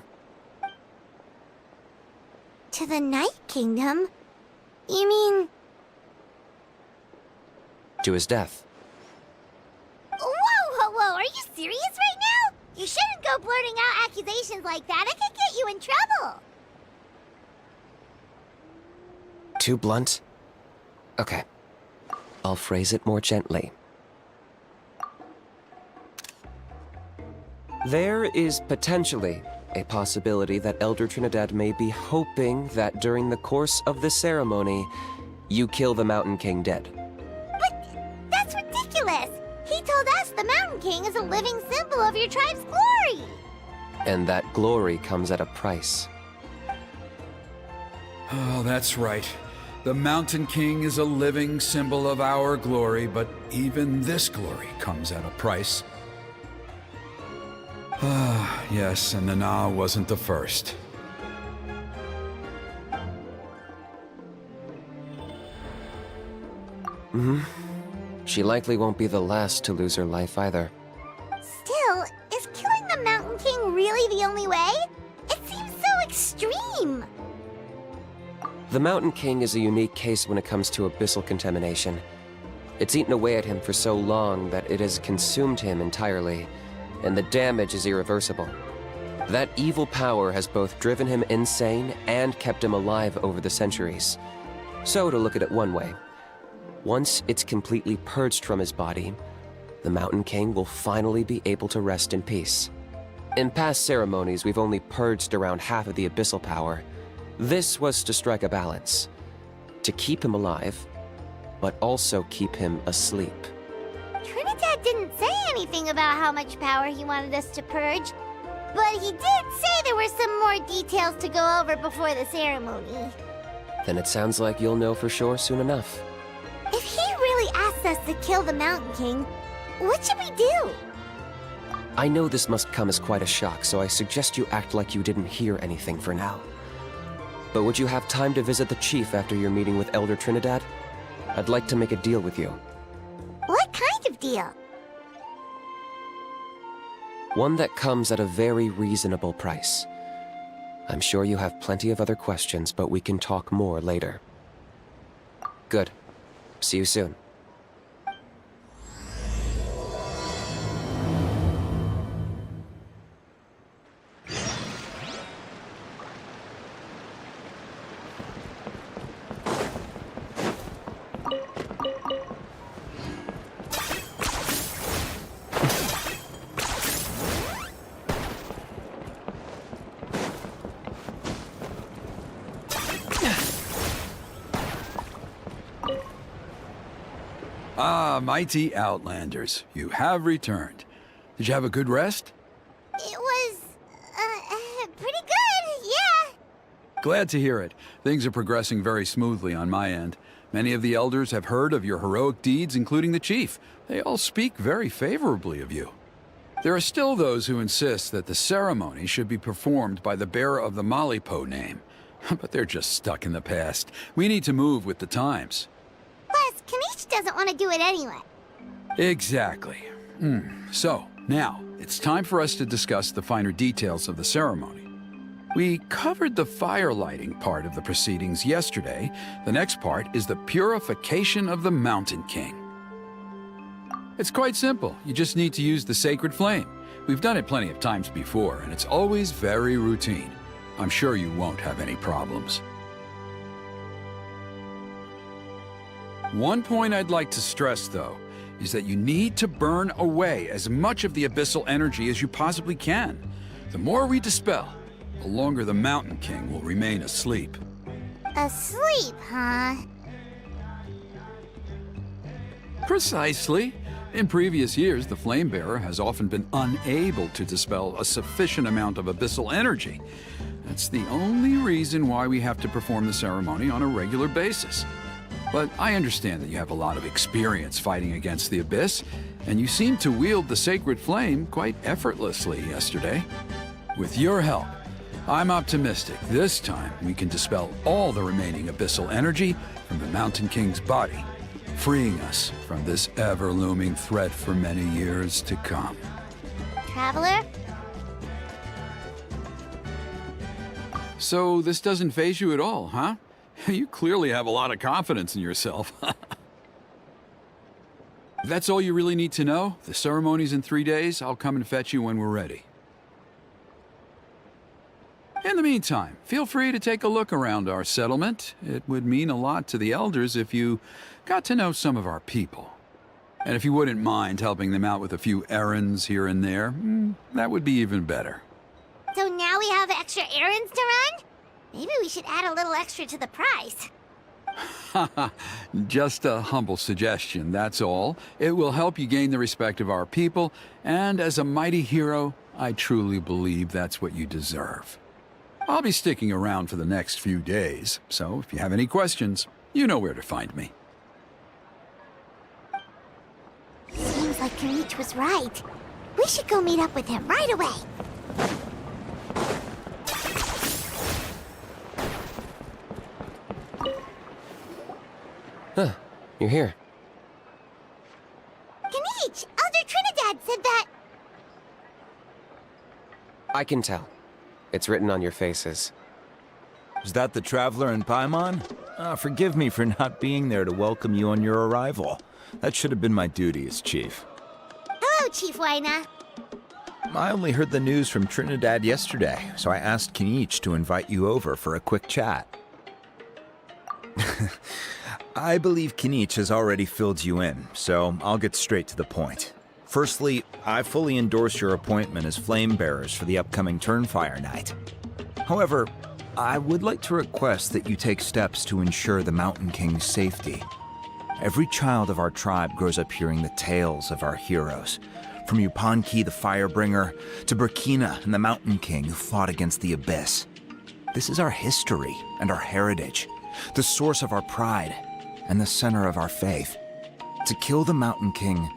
G: To the Night Kingdom? You mean...
A: To his death.
G: Whoa, are you serious right now? You shouldn't go blurting out accusations like that. It could get you in trouble.
A: Too blunt? Okay. I'll phrase it more gently. There is potentially a possibility that Elder Trinidad may be hoping that during the course of the ceremony, you kill the Mountain King dead.
G: But that's ridiculous. He told us the Mountain King is a living symbol of your tribe's glory.
A: And that glory comes at a price.
H: Oh, that's right. The Mountain King is a living symbol of our glory, but even this glory comes at a price. Ah, yes, and Nana wasn't the first.
A: She likely won't be the last to lose her life either.
G: Still, is killing the Mountain King really the only way? It seems so extreme.
A: The Mountain King is a unique case when it comes to abyssal contamination. It's eaten away at him for so long that it has consumed him entirely, and the damage is irreversible. That evil power has both driven him insane and kept him alive over the centuries. So, to look at it one way, once it's completely purged from his body, the Mountain King will finally be able to rest in peace. In past ceremonies, we've only purged around half of the abyssal power. This was to strike a balance, to keep him alive, but also keep him asleep.
G: Trinidad didn't say anything about how much power he wanted us to purge, but he did say there were some more details to go over before the ceremony.
A: Then it sounds like you'll know for sure soon enough.
G: If he really asks us to kill the Mountain King, what should we do?
A: I know this must come as quite a shock, so I suggest you act like you didn't hear anything for now. But would you have time to visit the chief after your meeting with Elder Trinidad? I'd like to make a deal with you.
G: What kind of deal?
A: One that comes at a very reasonable price. I'm sure you have plenty of other questions, but we can talk more later. Good. See you soon.
H: Ah, mighty Outlanders, you have returned. Did you have a good rest?
G: It was, pretty good, yeah.
H: Glad to hear it. Things are progressing very smoothly on my end. Many of the elders have heard of your heroic deeds, including the chief. They all speak very favorably of you. There are still those who insist that the ceremony should be performed by the bearer of the Malipo name. But they're just stuck in the past. We need to move with the times.
G: Plus, Kanish doesn't want to do it anyway.
H: Exactly. So, now, it's time for us to discuss the finer details of the ceremony. We covered the fire lighting part of the proceedings yesterday. The next part is the purification of the Mountain King. It's quite simple. You just need to use the sacred flame. We've done it plenty of times before, and it's always very routine. I'm sure you won't have any problems. One point I'd like to stress, though, is that you need to burn away as much of the abyssal energy as you possibly can. The more we dispel, the longer the Mountain King will remain asleep.
G: Asleep, huh?
H: Precisely. In previous years, the Flame Bearer has often been unable to dispel a sufficient amount of abyssal energy. That's the only reason why we have to perform the ceremony on a regular basis. But I understand that you have a lot of experience fighting against the Abyss, and you seem to wield the sacred flame quite effortlessly yesterday. With your help, I'm optimistic this time we can dispel all the remaining abyssal energy from the Mountain King's body, freeing us from this ever-looming threat for many years to come.
G: Traveler?
H: So this doesn't faze you at all, huh? You clearly have a lot of confidence in yourself. If that's all you really need to know, the ceremony's in 3 days. I'll come and fetch you when we're ready. In the meantime, feel free to take a look around our settlement. It would mean a lot to the elders if you got to know some of our people. And if you wouldn't mind helping them out with a few errands here and there, that would be even better.
G: So now we have extra errands to run? Maybe we should add a little extra to the price.
H: Just a humble suggestion, that's all. It will help you gain the respect of our people, and as a mighty hero, I truly believe that's what you deserve. I'll be sticking around for the next few days, so if you have any questions, you know where to find me.
G: Seems like Kanish was right. We should go meet up with him right away.
A: Huh, you're here.
G: Kanish! Elder Trinidad said that...
A: I can tell. It's written on your faces.
J: Is that the Traveler in Paimon? Forgive me for not being there to welcome you on your arrival. That should have been my duty as chief.
G: Hello, Chief Waina.
J: I only heard the news from Trinidad yesterday, so I asked Kanish to invite you over for a quick chat. I believe Kanish has already filled you in, so I'll get straight to the point. Firstly, I fully endorse your appointment as flame bearers for the upcoming Turnfire night. However, I would like to request that you take steps to ensure the Mountain King's safety. Every child of our tribe grows up hearing the tales of our heroes, from Yupanqui the Firebringer to Burkina and the Mountain King who fought against the Abyss. This is our history and our heritage, the source of our pride and the center of our faith. To kill the Mountain King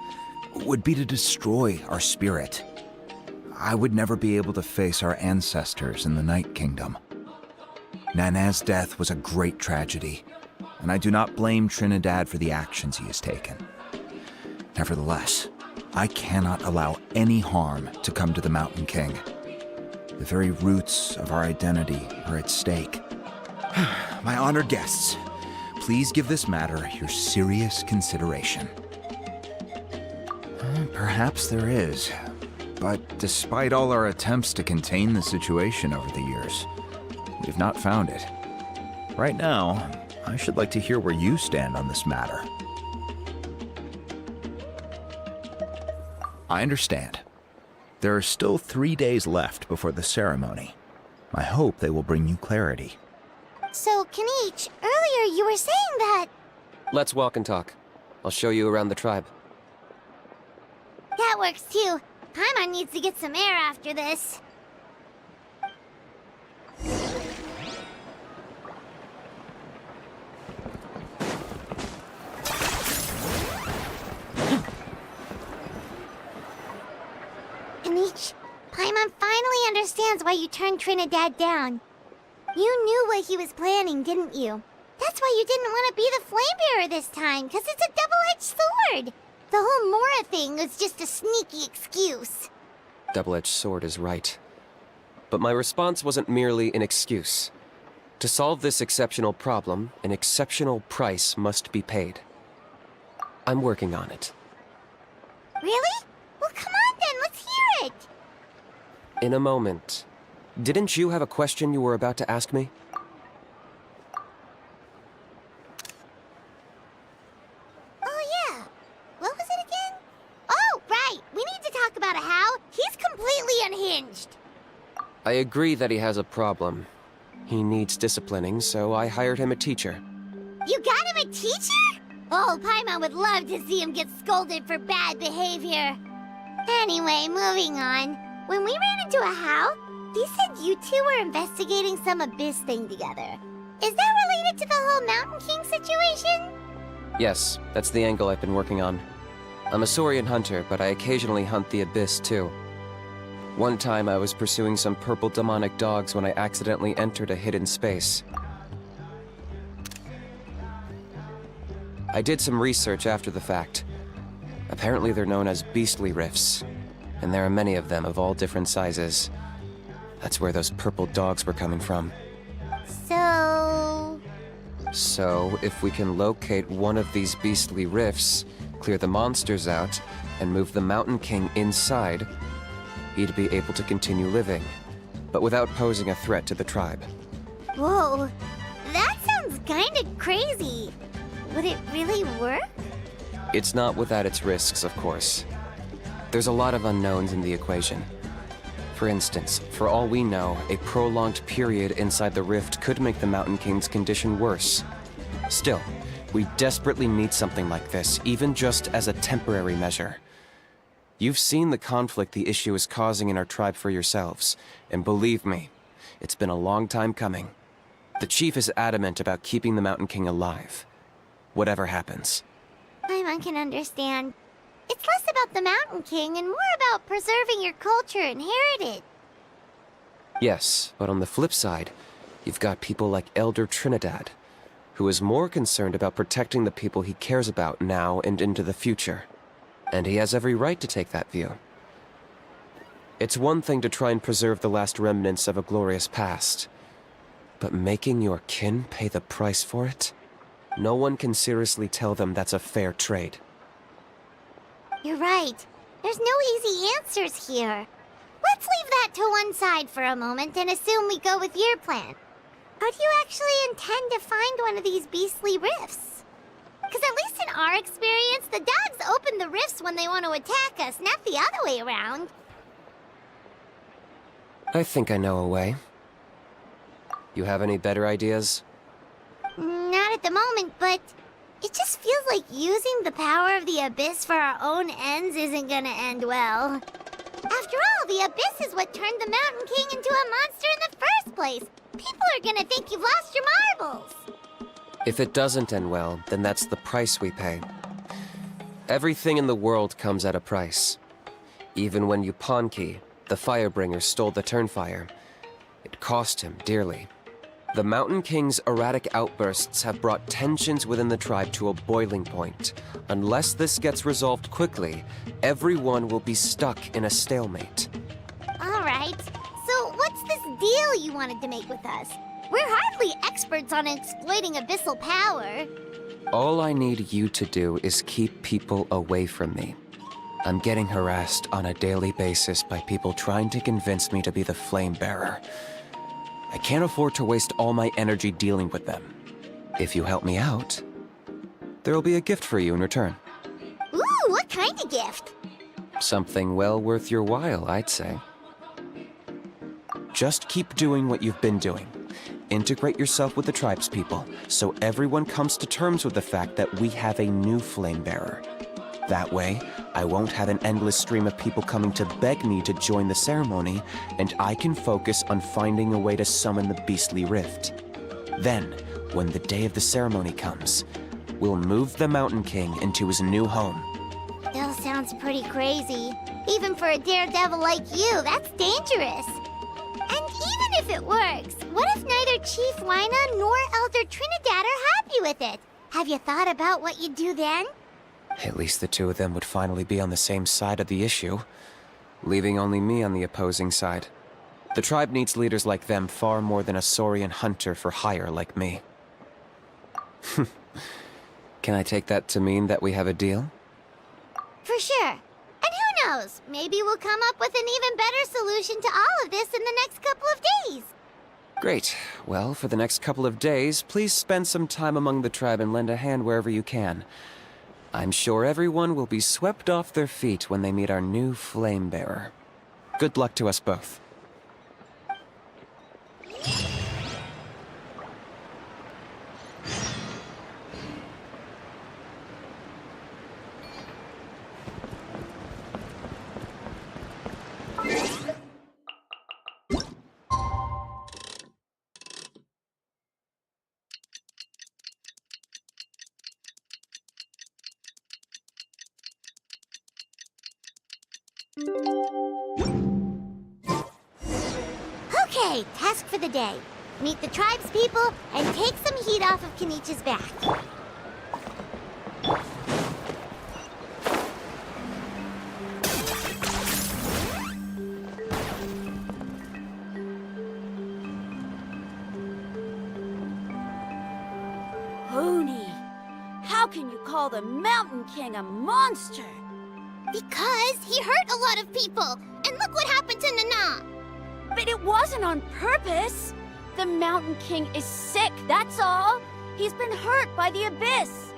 J: would be to destroy our spirit. I would never be able to face our ancestors in the Night Kingdom. Nana's death was a great tragedy, and I do not blame Trinidad for the actions he has taken. Nevertheless, I cannot allow any harm to come to the Mountain King. The very roots of our identity are at stake. My honored guests, please give this matter your serious consideration. Perhaps there is, but despite all our attempts to contain the situation over the years, we've not found it. Right now, I should like to hear where you stand on this matter. I understand. There are still 3 days left before the ceremony. I hope they will bring you clarity.
G: So, Kanish, earlier you were saying that...
A: Let's walk and talk. I'll show you around the tribe.
G: That works too. Paimon needs to get some air after this. you turned Trinidad down. You knew what he was planning, didn't you? That's why you didn't want to be the Flamebearer this time, because it's a double-edged sword. The whole Mora thing was just a sneaky excuse.
A: Double-edged sword is right. But my response wasn't merely an excuse. To solve this exceptional problem, an exceptional price must be paid. I'm working on it.
G: Really? Well, come on then, let's hear it.
A: In a moment. Didn't you have a question you were about to ask me?
G: Oh, yeah. What was it again? Oh, right. We need to talk about a How. He's completely unhinged.
A: I agree that he has a problem. He needs disciplining, so I hired him a teacher.
G: You got him a teacher? Oh, Paimon would love to see him get scolded for bad behavior. Anyway, moving on. When we ran into a How, they said you two were investigating some abyss thing together. Is that related to the whole Mountain King situation?
A: Yes, that's the angle I've been working on. I'm a Saurian hunter, but I occasionally hunt the abyss too. One time I was pursuing some purple demonic dogs when I accidentally entered a hidden space. I did some research after the fact. Apparently they're known as beastly rifts, and there are many of them of all different sizes. That's where those purple dogs were coming from.
G: So,
A: if we can locate one of these beastly rifts, clear the monsters out, and move the Mountain King inside, he'd be able to continue living, but without posing a threat to the tribe.
G: whoa, that sounds kinda crazy. Would it really work?
A: It's not without its risks, of course. There's a lot of unknowns in the equation. For instance, for all we know, a prolonged period inside the rift could make the Mountain King's condition worse. Still, we desperately need something like this, even just as a temporary measure. You've seen the conflict the issue is causing in our tribe for yourselves, and believe me, it's been a long time coming. The chief is adamant about keeping the Mountain King alive, whatever happens.
G: Paimon can understand. It's less about the Mountain King and more about preserving your culture and heritage.
A: Yes, but on the flip side, you've got people like Elder Trinidad, who is more concerned about protecting the people he cares about now and into the future. And he has every right to take that view. It's one thing to try and preserve the last remnants of a glorious past, but making your kin pay the price for it? No one can seriously tell them that's a fair trade.
G: You're right. There's no easy answers here. Let's leave that to one side for a moment and assume we go with your plan. How do you actually intend to find one of these beastly rifts? Because at least in our experience, the dogs open the rifts when they want to attack us, not the other way around.
A: I think I know a way. You have any better ideas?
G: Not at the moment, but it just feels like using the power of the Abyss for our own ends isn't gonna end well. After all, the Abyss is what turned the Mountain King into a monster in the first place. People are gonna think you've lost your marbles.
A: If it doesn't end well, then that's the price we pay. Everything in the world comes at a price. Even when Yupanqui, the Firebringer, stole the Turnfire, it cost him dearly. The Mountain King's erratic outbursts have brought tensions within the tribe to a boiling point. Unless this gets resolved quickly, everyone will be stuck in a stalemate.
G: Alright, so what's this deal you wanted to make with us? We're hardly experts on exploiting abyssal power.
A: All I need you to do is keep people away from me. I'm getting harassed on a daily basis by people trying to convince me to be the Flamebearer. I can't afford to waste all my energy dealing with them. If you help me out, there'll be a gift for you in return.
G: Ooh, what kind of gift?
A: Something well worth your while, I'd say. Just keep doing what you've been doing. Integrate yourself with the tribespeople, so everyone comes to terms with the fact that we have a new Flamebearer. That way, I won't have an endless stream of people coming to beg me to join the ceremony, and I can focus on finding a way to summon the beastly rift. Then, when the day of the ceremony comes, we'll move the Mountain King into his new home.
G: Still sounds pretty crazy. Even for a daredevil like you, that's dangerous. And if it works, what if neither Chief Wyna nor Elder Trinidad are happy with it? Have you thought about what you'd do then?
A: At least the two of them would finally be on the same side of the issue, leaving only me on the opposing side. The tribe needs leaders like them far more than a Saurian hunter for hire like me. Can I take that to mean that we have a deal?
G: For sure. And who knows, maybe we'll come up with an even better solution to all of this in the next couple of days.
A: Great. Well, for the next couple of days, please spend some time among the tribe and lend a hand wherever you can. I'm sure everyone will be swept off their feet when they meet our new flame bearer. Good luck to us both.
G: Okay, task for the day. Meet the tribe's people and take some heat off of Kenichi's back.
C: Huni, how can you call the Mountain King a monster?
G: Because he hurt a lot of people, and look what happened to Nana.
C: But it wasn't on purpose. The Mountain King is sick, that's all. He's been hurt by the Abyss.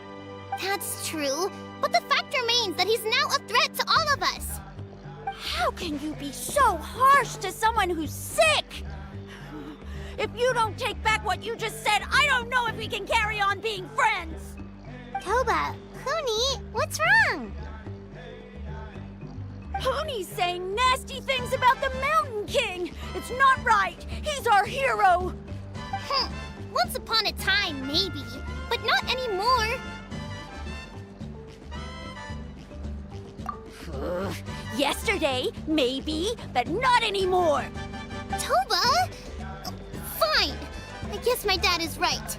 G: That's true, but the fact remains that he's now a threat to all of us.
C: How can you be so harsh to someone who's sick? If you don't take back what you just said, I don't know if we can carry on being friends.
G: Toba, Huni, what's wrong?
C: Huni's saying nasty things about the Mountain King. It's not right. He's our hero.
G: Once upon a time, maybe, but not anymore.
C: Yesterday, maybe, but not anymore.
G: Toba? Fine. I guess my dad is right.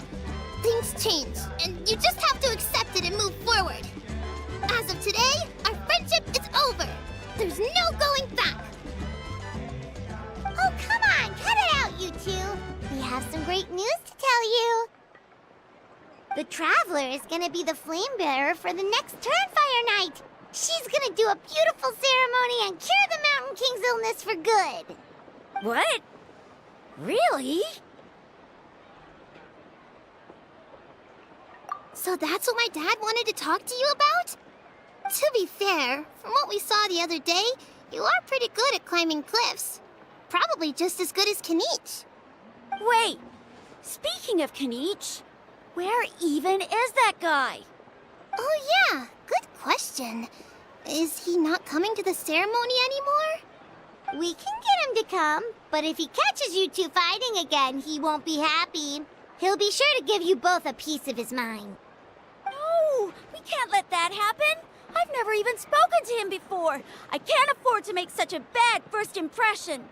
G: Things change, and you just have to accept it and move forward. As of today, our friendship is over. There's no going back. Oh, come on, cut it out, you two. We have some great news to tell you. The Traveler is gonna be the flame bearer for the next Turnfire night. She's gonna do a beautiful ceremony and cure the Mountain King's illness for good.
C: What? Really?
G: So that's what my dad wanted to talk to you about? To be fair, from what we saw the other day, you are pretty good at climbing cliffs. Probably just as good as Kenich.
C: Wait, speaking of Kenich, where even is that guy?
G: Oh yeah, good question. Is he not coming to the ceremony anymore? We can get him to come, but if he catches you two fighting again, he won't be happy. He'll be sure to give you both a piece of his mind.
C: No, we can't let that happen. I've never even spoken to him before. I can't afford to make such a bad first impression.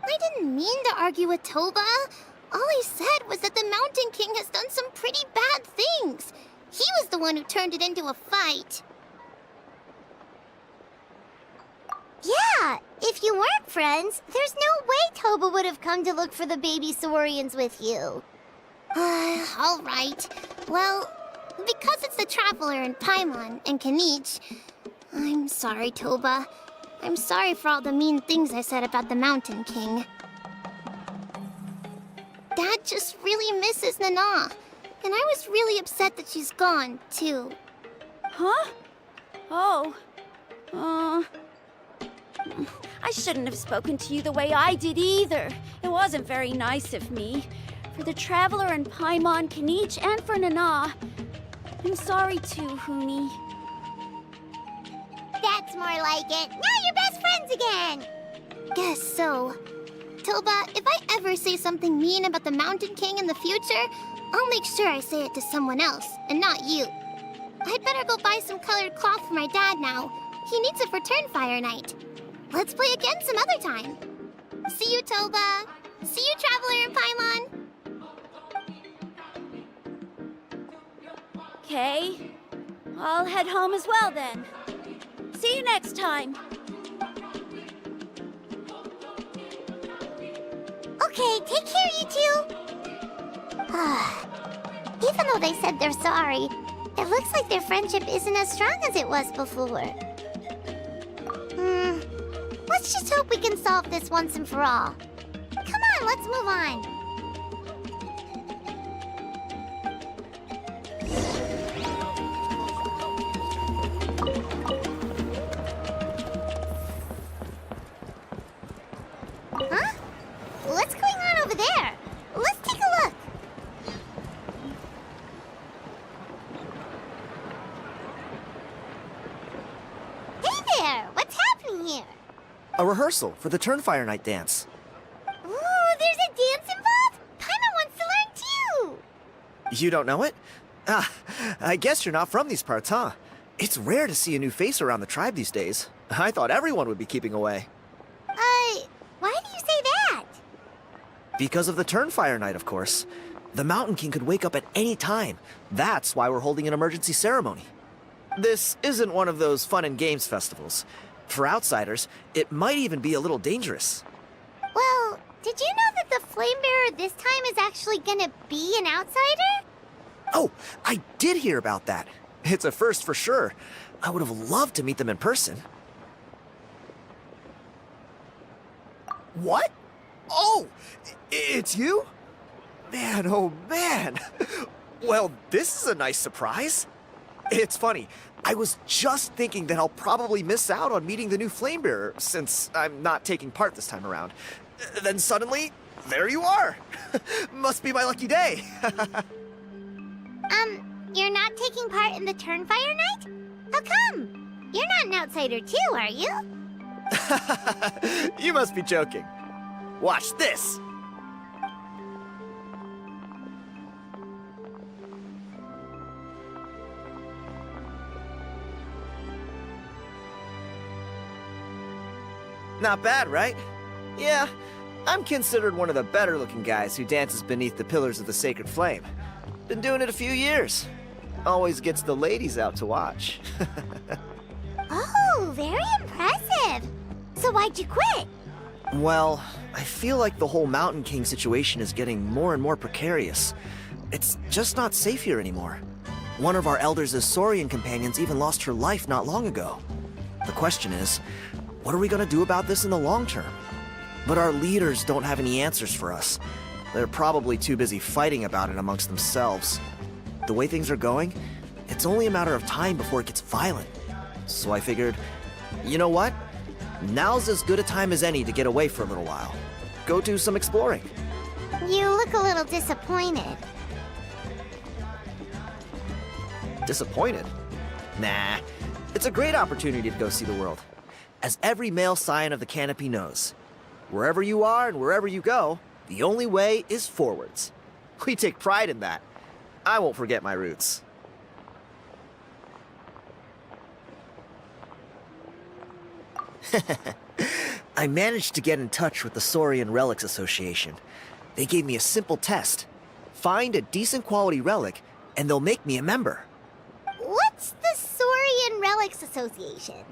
G: I didn't mean to argue with Toba. All I said was that the Mountain King has done some pretty bad things. He was the one who turned it into a fight. Yeah, if you weren't friends, there's no way Toba would have come to look for the baby Saurians with you. All right. Well, because it's the Traveler and Paimon and Kenich, I'm sorry, Toba. I'm sorry for all the mean things I said about the Mountain King. Dad just really misses Nana, and I was really upset that she's gone, too.
C: Huh? Oh. I shouldn't have spoken to you the way I did either. It wasn't very nice of me. For the Traveler and Paimon, Kenich, and for Nana. I'm sorry too, Huni.
G: That's more like it. Now you're best friends again! Guess so. Toba, if I ever say something mean about the Mountain King in the future, I'll make sure I say it to someone else, and not you. I'd better go buy some colored cloth for my dad now. He needs it for Turnfire night. Let's play again some other time. See you, Toba. See you, Traveler and Paimon.
C: Okay. I'll head home as well then. See you next time.
G: Okay, take care, you two. Even though they said they're sorry, it looks like their friendship isn't as strong as it was before. Let's just hope we can solve this once and for all. Come on, let's move on. Huh? What's going on over there? Let's take a look. Hey there! What's happening here?
K: A rehearsal for the Turnfire Night dance.
G: Ooh, there's a dance involved? Paimon wants to learn too!
K: You don't know it? Ah, I guess you're not from these parts, huh? It's rare to see a new face around the tribe these days. I thought everyone would be keeping away.
G: Why do you say that?
K: Because of the Turnfire Night, of course. The Mountain King could wake up at any time. That's why we're holding an emergency ceremony. This isn't one of those fun and games festivals. For outsiders, it might even be a little dangerous.
G: Well, did you know that the Flame Bearer this time is actually gonna be an outsider?
K: Oh, I did hear about that. It's a first for sure. I would have loved to meet them in person. What? Oh, it's you? Man, oh man. Well, this is a nice surprise. It's funny. I was just thinking that I'll probably miss out on meeting the new Flamebearer since I'm not taking part this time around. Then suddenly, there you are. Must be my lucky day.
G: You're not taking part in the Turnfire Night? How come? You're not an outsider too, are you?
K: You must be joking. Watch this. Not bad, right? Yeah, I'm considered one of the better looking guys who dances beneath the pillars of the sacred flame. Been doing it a few years. Always gets the ladies out to watch.
G: Oh, very impressive. So why'd you quit?
K: Well, I feel like the whole Mountain King situation is getting more and more precarious. It's just not safe here anymore. One of our elders' Saurian companions even lost her life not long ago. The question is, what are we gonna do about this in the long term? But our leaders don't have any answers for us. They're probably too busy fighting about it amongst themselves. The way things are going, it's only a matter of time before it gets violent. So I figured, you know what? Now's as good a time as any to get away for a little while. Go do some exploring.
G: You look a little disappointed.
K: Disappointed? Nah, it's a great opportunity to go see the world. As every male scion of the canopy knows, wherever you are and wherever you go, the only way is forwards. We take pride in that. I won't forget my roots. I managed to get in touch with the Saurian Relics Association. They gave me a simple test. Find a decent quality relic, and they'll make me a member.
G: What's the Saurian Relics Association?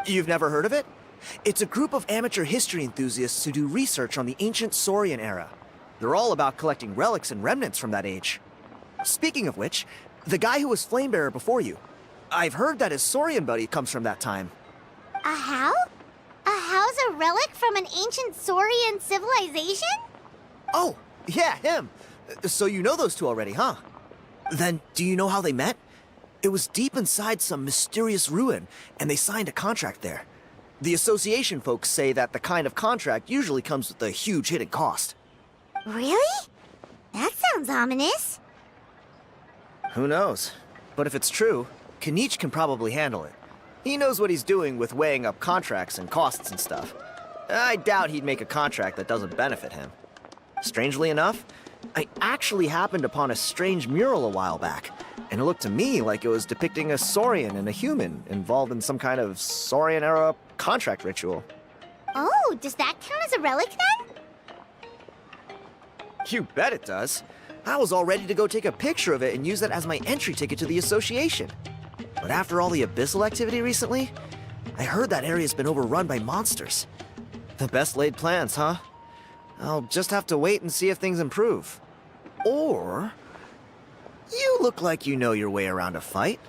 K: You've never heard of it? It's a group of amateur history enthusiasts who do research on the ancient Saurian era. They're all about collecting relics and remnants from that age. Speaking of which, the guy who was Flamebearer before you, I've heard that his Saurian buddy comes from that time.
G: A how? A how's a relic from an ancient Saurian civilization?
K: Oh, yeah, him. So you know those two already, huh? Then, do you know how they met? It was deep inside some mysterious ruin, and they signed a contract there. The association folks say that the kind of contract usually comes with a huge hidden cost.
G: Really? That sounds ominous.
K: Who knows? But if it's true, Kinich can probably handle it. He knows what he's doing with weighing up contracts and costs and stuff. I doubt he'd make a contract that doesn't benefit him. Strangely enough, I actually happened upon a strange mural a while back, and it looked to me like it was depicting a Saurian and a human involved in some kind of Saurian-era contract ritual.
G: Oh, does that count as a relic then?
K: You bet it does. I was all ready to go take a picture of it and use it as my entry ticket to the association. But after all the abyssal activity recently, I heard that area's been overrun by monsters. The best laid plans, huh? I'll just have to wait and see if things improve. Or... you look like you know your way around a fight.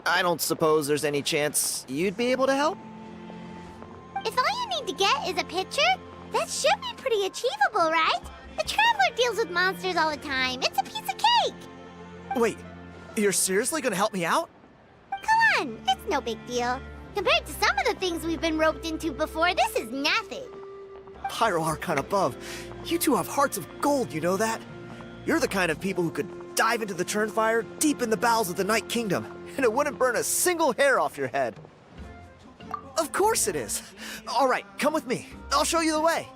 K: I don't suppose there's any chance you'd be able to help?
G: If all you need to get is a picture, that should be pretty achievable, right? The Traveler deals with monsters all the time. It's a piece of cake.
K: Wait, you're seriously gonna help me out?
G: Come on, it's no big deal. Compared to some of the things we've been roped into before, this is nothing.
K: Pyro Archon above, you two have hearts of gold, you know that? You're the kind of people who could dive into the Turnfire deep in the bowels of the Night Kingdom, and it wouldn't burn a single hair off your head. Of course it is. All right, come with me. I'll show you the way.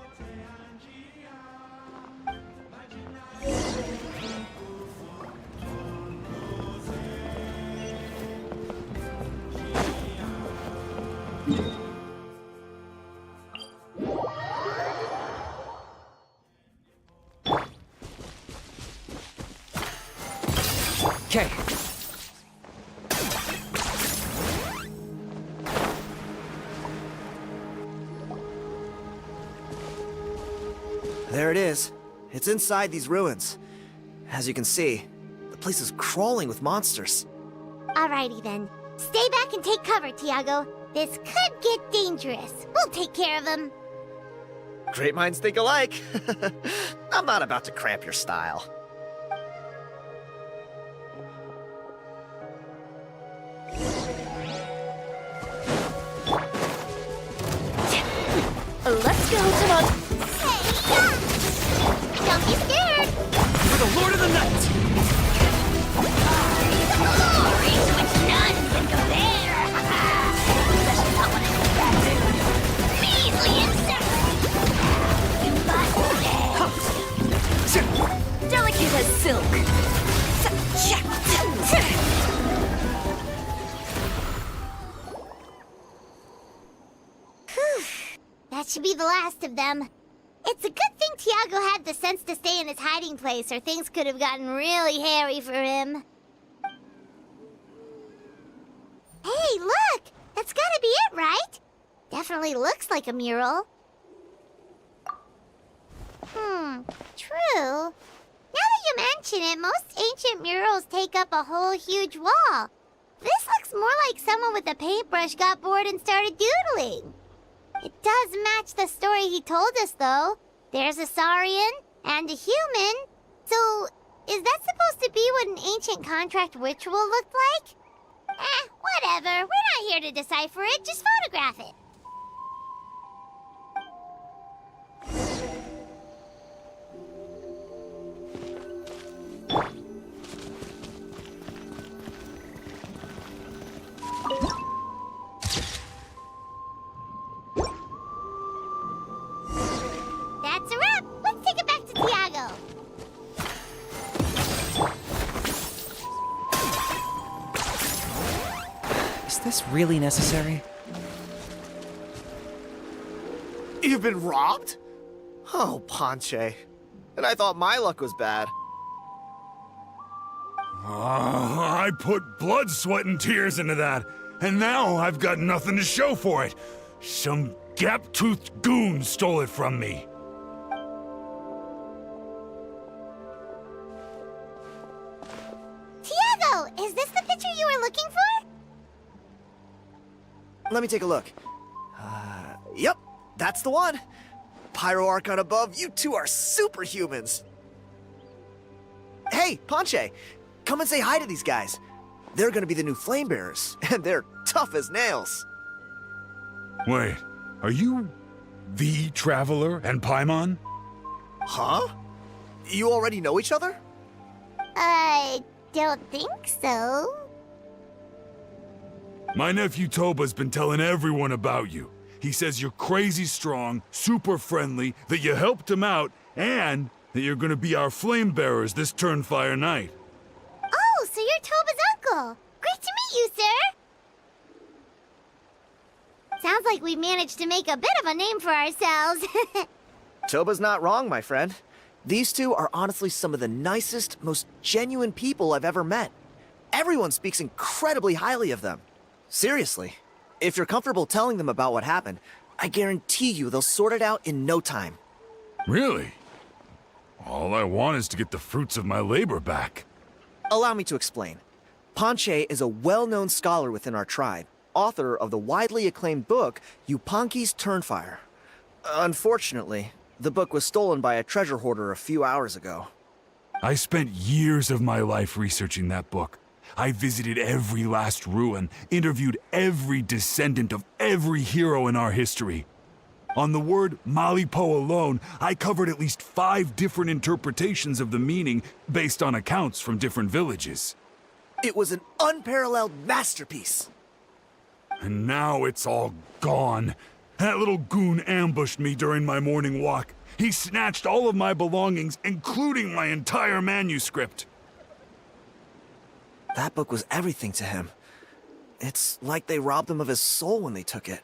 A: Okay.
K: There it is. It's inside these ruins. As you can see, the place is crawling with monsters.
G: Alrighty then. Stay back and take cover, Tiago. This could get dangerous. We'll take care of them.
K: Great minds think alike. I'm not about to cramp your style.
I: Let's go to the...
G: Don't be scared.
F: For the Lord of the Night!
D: Glory to which none can compare! Especially not when it's that dude. Measly insect! You must
I: Delicate as silk.
G: That should be the last of them. It's a good thing Tiago had the sense to stay in his hiding place, or things could have gotten really hairy for him. Hey, look! That's gotta be it, right? Definitely looks like a mural. True. Now that you mention it, most ancient murals take up a whole huge wall. This looks more like someone with a paintbrush got bored and started doodling. It does match the story he told us, though. There's a Saurian and a human. So, is that supposed to be what an ancient contract ritual looked like? Whatever. We're not here to decipher it. Just photograph it. That's a wrap. Let's take it back to Tiago.
A: Is this really necessary?
K: You've been robbed? Oh, Ponche. And I thought my luck was bad.
E: I put blood, sweat, and tears into that, and now I've got nothing to show for it. Some gap-toothed goon stole it from me.
G: Tiago, is this the picture you were looking for?
K: Let me take a look. Yep, that's the one. Pyro Archon above, you two are superhumans. Hey, Ponche, come and say hi to these guys. They're gonna be the new flame bearers, and they're tough as nails.
E: Wait, are you the Traveler and Paimon?
K: Huh? You already know each other?
G: I don't think so.
E: My nephew Toba's been telling everyone about you. He says you're crazy strong, super friendly, that you helped him out, and that you're gonna be our flame bearers this Turnfire night.
G: Oh, so you're Toba's uncle. Great to meet you, sir. Sounds like we managed to make a bit of a name for ourselves.
K: Toba's not wrong, my friend. These two are honestly some of the nicest, most genuine people I've ever met. Everyone speaks incredibly highly of them. Seriously, if you're comfortable telling them about what happened, I guarantee you they'll sort it out in no time.
F: Really? All I want is to get the fruits of my labor back.
K: Allow me to explain. Panche is a well-known scholar within our tribe, author of the widely acclaimed book, Yupanqui's Turnfire. Unfortunately, the book was stolen by a treasure hoarder a few hours ago.
F: I spent years of my life researching that book. I visited every last ruin, interviewed every descendant of every hero in our history. On the word Malipo alone, I covered at least 5 different interpretations of the meaning based on accounts from different villages.
K: It was an unparalleled masterpiece.
F: And now it's all gone. That little goon ambushed me during my morning walk. He snatched all of my belongings, including my entire manuscript.
K: That book was everything to him. It's like they robbed him of his soul when they took it.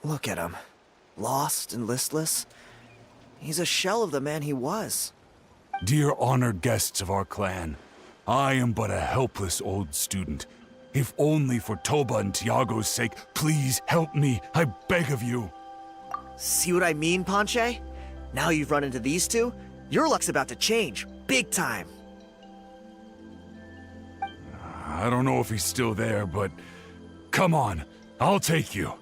K: Look at him. Lost and listless. He's a shell of the man he was.
F: Dear honored guests of our clan, I am but a helpless old student. If only for Toba and Tiago's sake, please help me, I beg of you.
K: See what I mean, Panche? Now you've run into these two, your luck's about to change, big time.
F: I don't know if he's still there, but come on, I'll take you.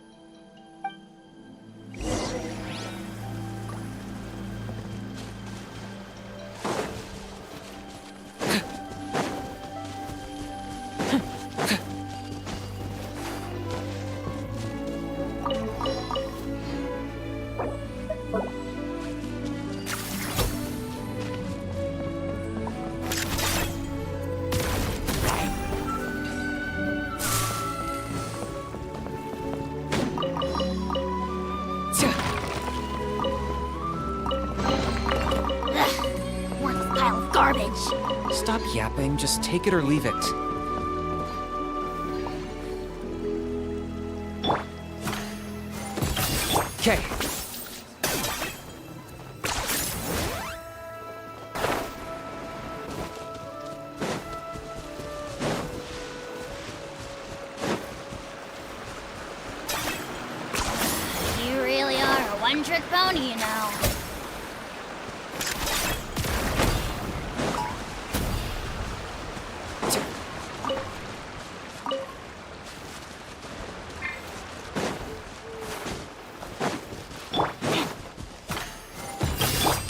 A: Stop yapping, just take it or leave it. Okay.
D: You really are a one-trick pony, you know.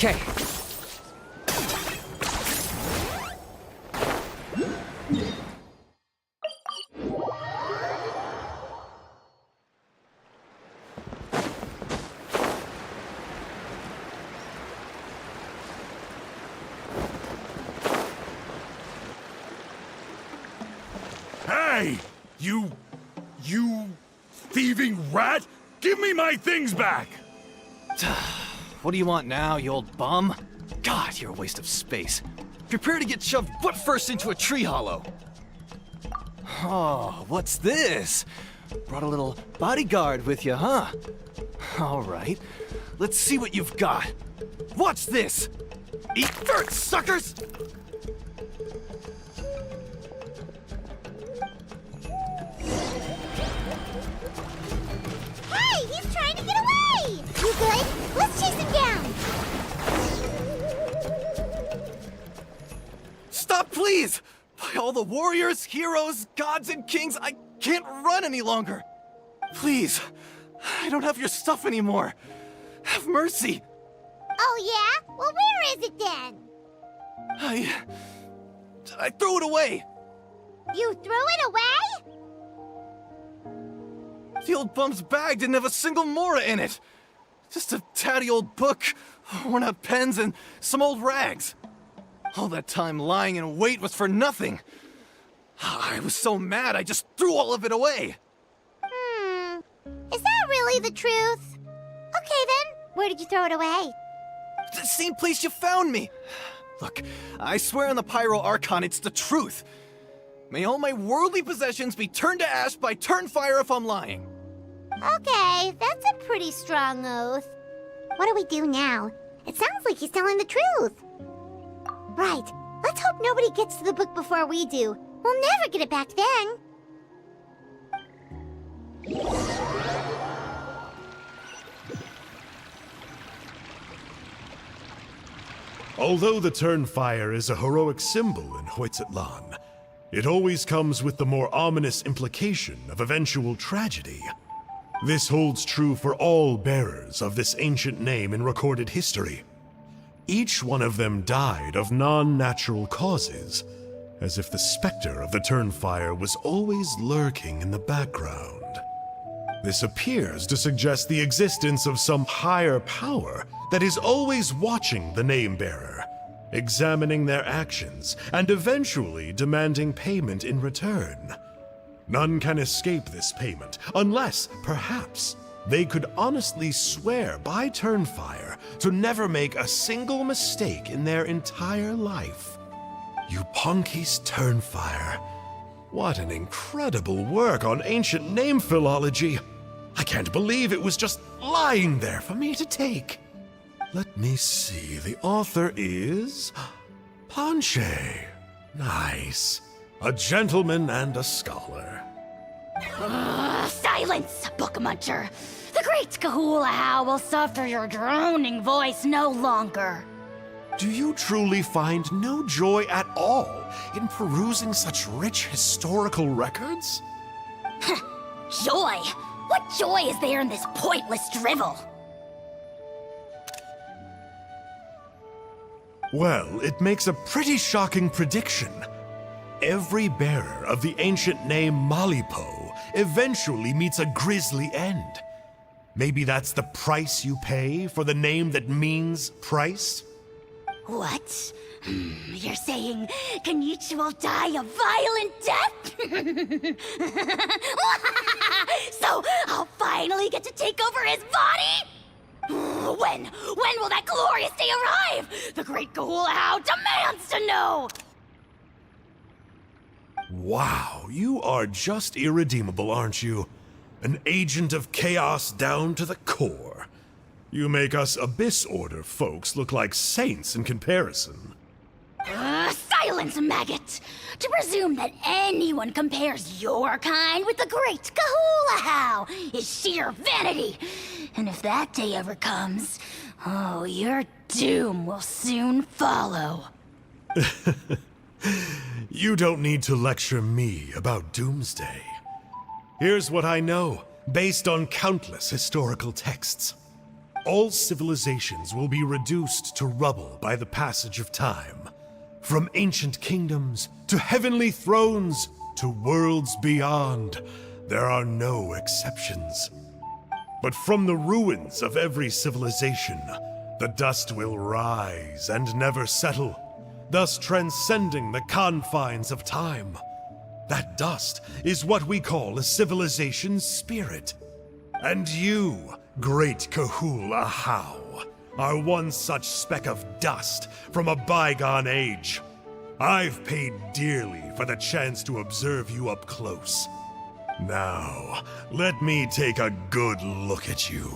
A: Okay.
F: Hey! You thieving rat! Give me my things back!
L: What do you want now, you old bum? God, you're a waste of space. Prepare to get shoved butt first into a tree hollow. Oh, what's this? Brought a little bodyguard with you, huh? All right, let's see what you've got. Watch this! Eat dirt, suckers!
G: Hey, he's trying to get away! You good? Let's chase him down!
L: Stop, please! By all the warriors, heroes, gods, and kings, I can't run any longer. Please, I don't have your stuff anymore. Have mercy.
G: Oh yeah? Well, where is it then?
L: I threw it away.
G: You threw it away?
L: The old bum's bag didn't have a single mora in it. Just a tatty old book, worn out pens, and some old rags. All that time lying in wait was for nothing. I was so mad I just threw all of it away.
G: Is that really the truth? Okay then, where did you throw it away?
L: The same place you found me. Look, I swear on the Pyro Archon it's the truth. May all my worldly possessions be turned to ash by Turnfire if I'm lying.
G: Okay, that's a pretty strong oath. What do we do now? It sounds like he's telling the truth. Right. Let's hope nobody gets to the book before we do. We'll never get it back then.
E: Although the Turnfire is a heroic symbol in Natlan, it always comes with the more ominous implication of eventual tragedy. This holds true for all bearers of this ancient name in recorded history. Each one of them died of non-natural causes, as if the specter of the Turnfire was always lurking in the background. This appears to suggest the existence of some higher power that is always watching the name-bearer, examining their actions, and eventually demanding payment in return. None can escape this payment, unless, perhaps, they could honestly swear by Turnfire to never make a single mistake in their entire life. Yupanqui's Turnfire. What an incredible work on ancient name philology. I can't believe it was just lying there for me to take. Let me see, the author is... Ponche. Nice. A gentleman and a scholar.
D: Silence, book muncher! The great Kahula will suffer your droning voice no longer.
E: Do you truly find no joy at all in perusing such rich historical records?
D: Joy? What joy is there in this pointless drivel?
E: Well, it makes a pretty shocking prediction. Every bearer of the ancient name Malipo eventually meets a grisly end. Maybe that's the price you pay for the name that means price?
D: What? You're saying Kenichi will die a violent death? So I'll finally get to take over his body? When will that glorious day arrive? The great Kahula demands to know!
E: Wow, you are just irredeemable, aren't you? An agent of chaos down to the core. You make us Abyss Order folks look like saints in comparison.
D: Silence, maggot! To presume that anyone compares your kind with the great Kahula is sheer vanity. And if that day ever comes, oh, your doom will soon follow.
E: You don't need to lecture me about Doomsday. Here's what I know, based on countless historical texts. All civilizations will be reduced to rubble by the passage of time. From ancient kingdoms, to heavenly thrones, to worlds beyond, there are no exceptions. But from the ruins of every civilization, the dust will rise and never settle, thus transcending the confines of time. That dust is what we call a civilization's spirit. And you, great Kahula How, are one such speck of dust from a bygone age. I've paid dearly for the chance to observe you up close. Now, let me take a good look at you.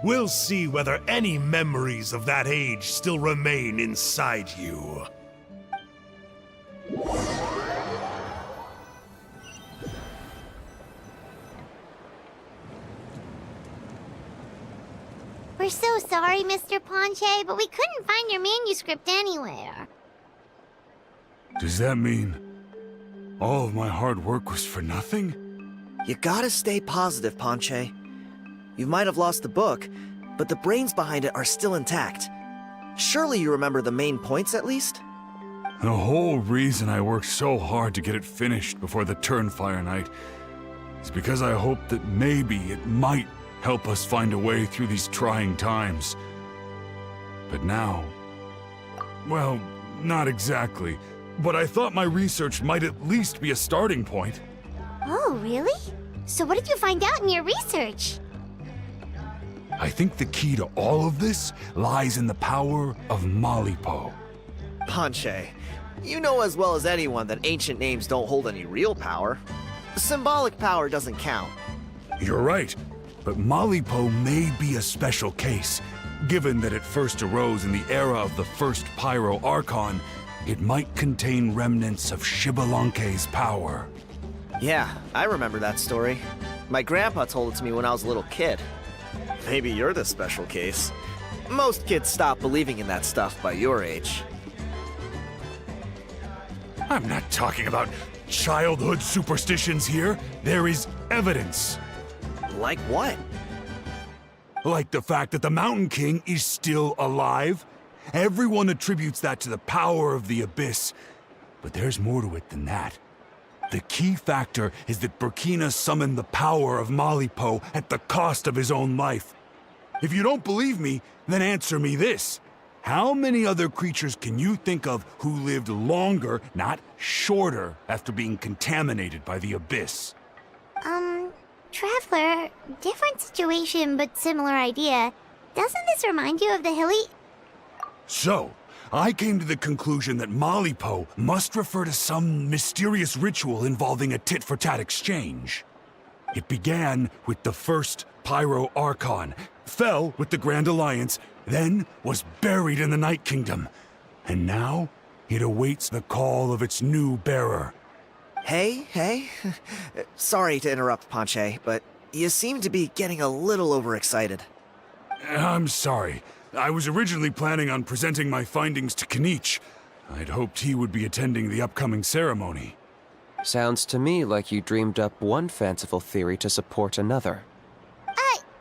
E: We'll see whether any memories of that age still remain inside you.
G: We're so sorry, Mr. Ponche, but we couldn't find your manuscript anywhere.
F: Does that mean all of my hard work was for nothing?
K: You gotta stay positive, Ponche. You might have lost the book, but the brains behind it are still intact. Surely you remember the main points at least?
F: The whole reason I worked so hard to get it finished before the Turnfire night is because I hoped that maybe it might help us find a way through these trying times. But now... well, not exactly. But I thought my research might at least be a starting point.
G: Oh, really? So what did you find out in your research?
F: I think the key to all of this lies in the power of Malipo.
K: Ponche, you know as well as anyone that ancient names don't hold any real power. Symbolic power doesn't count.
F: You're right, but Malipo may be a special case. Given that it first arose in the era of the first Pyro Archon, it might contain remnants of Xbalanque's power.
K: Yeah, I remember that story. My grandpa told it to me when I was a little kid. Maybe you're the special case. Most kids stop believing in that stuff by your age.
F: I'm not talking about childhood superstitions here. There is evidence.
K: Like what?
F: Like the fact that the Mountain King is still alive. Everyone attributes that to the power of the Abyss. But there's more to it than that. The key factor is that Burkina summoned the power of Malipo at the cost of his own life. If you don't believe me, then answer me this. How many other creatures can you think of who lived longer, not shorter, after being contaminated by the Abyss?
G: Traveler, different situation but similar idea. Doesn't this remind you of the hilly...
F: So, I came to the conclusion that Malipo must refer to some mysterious ritual involving a tit-for-tat exchange. It began with the first Pyro Archon, fell with the Grand Alliance, then was buried in the Night Kingdom. And now, it awaits the call of its new bearer.
K: Hey. Sorry to interrupt, Ponche, but you seem to be getting a little overexcited.
F: I'm sorry. I was originally planning on presenting my findings to Kinich. I'd hoped he would be attending the upcoming ceremony.
A: Sounds to me like you dreamed up one fanciful theory to support another.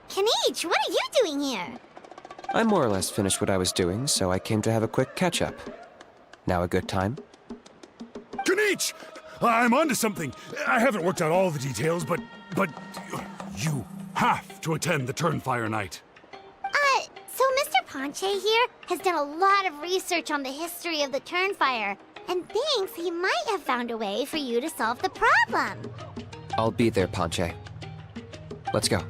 G: Kinich, what are you doing here?
A: I more or less finished what I was doing, so I came to have a quick catch-up. Now a good time?
F: Kinich! I'm onto something. I haven't worked out all the details, but you have to attend the Turnfire night.
G: So Mr. Ponche here has done a lot of research on the history of the Turnfire, and thinks he might have found a way for you to solve the problem.
A: I'll be there, Ponche. Let's go.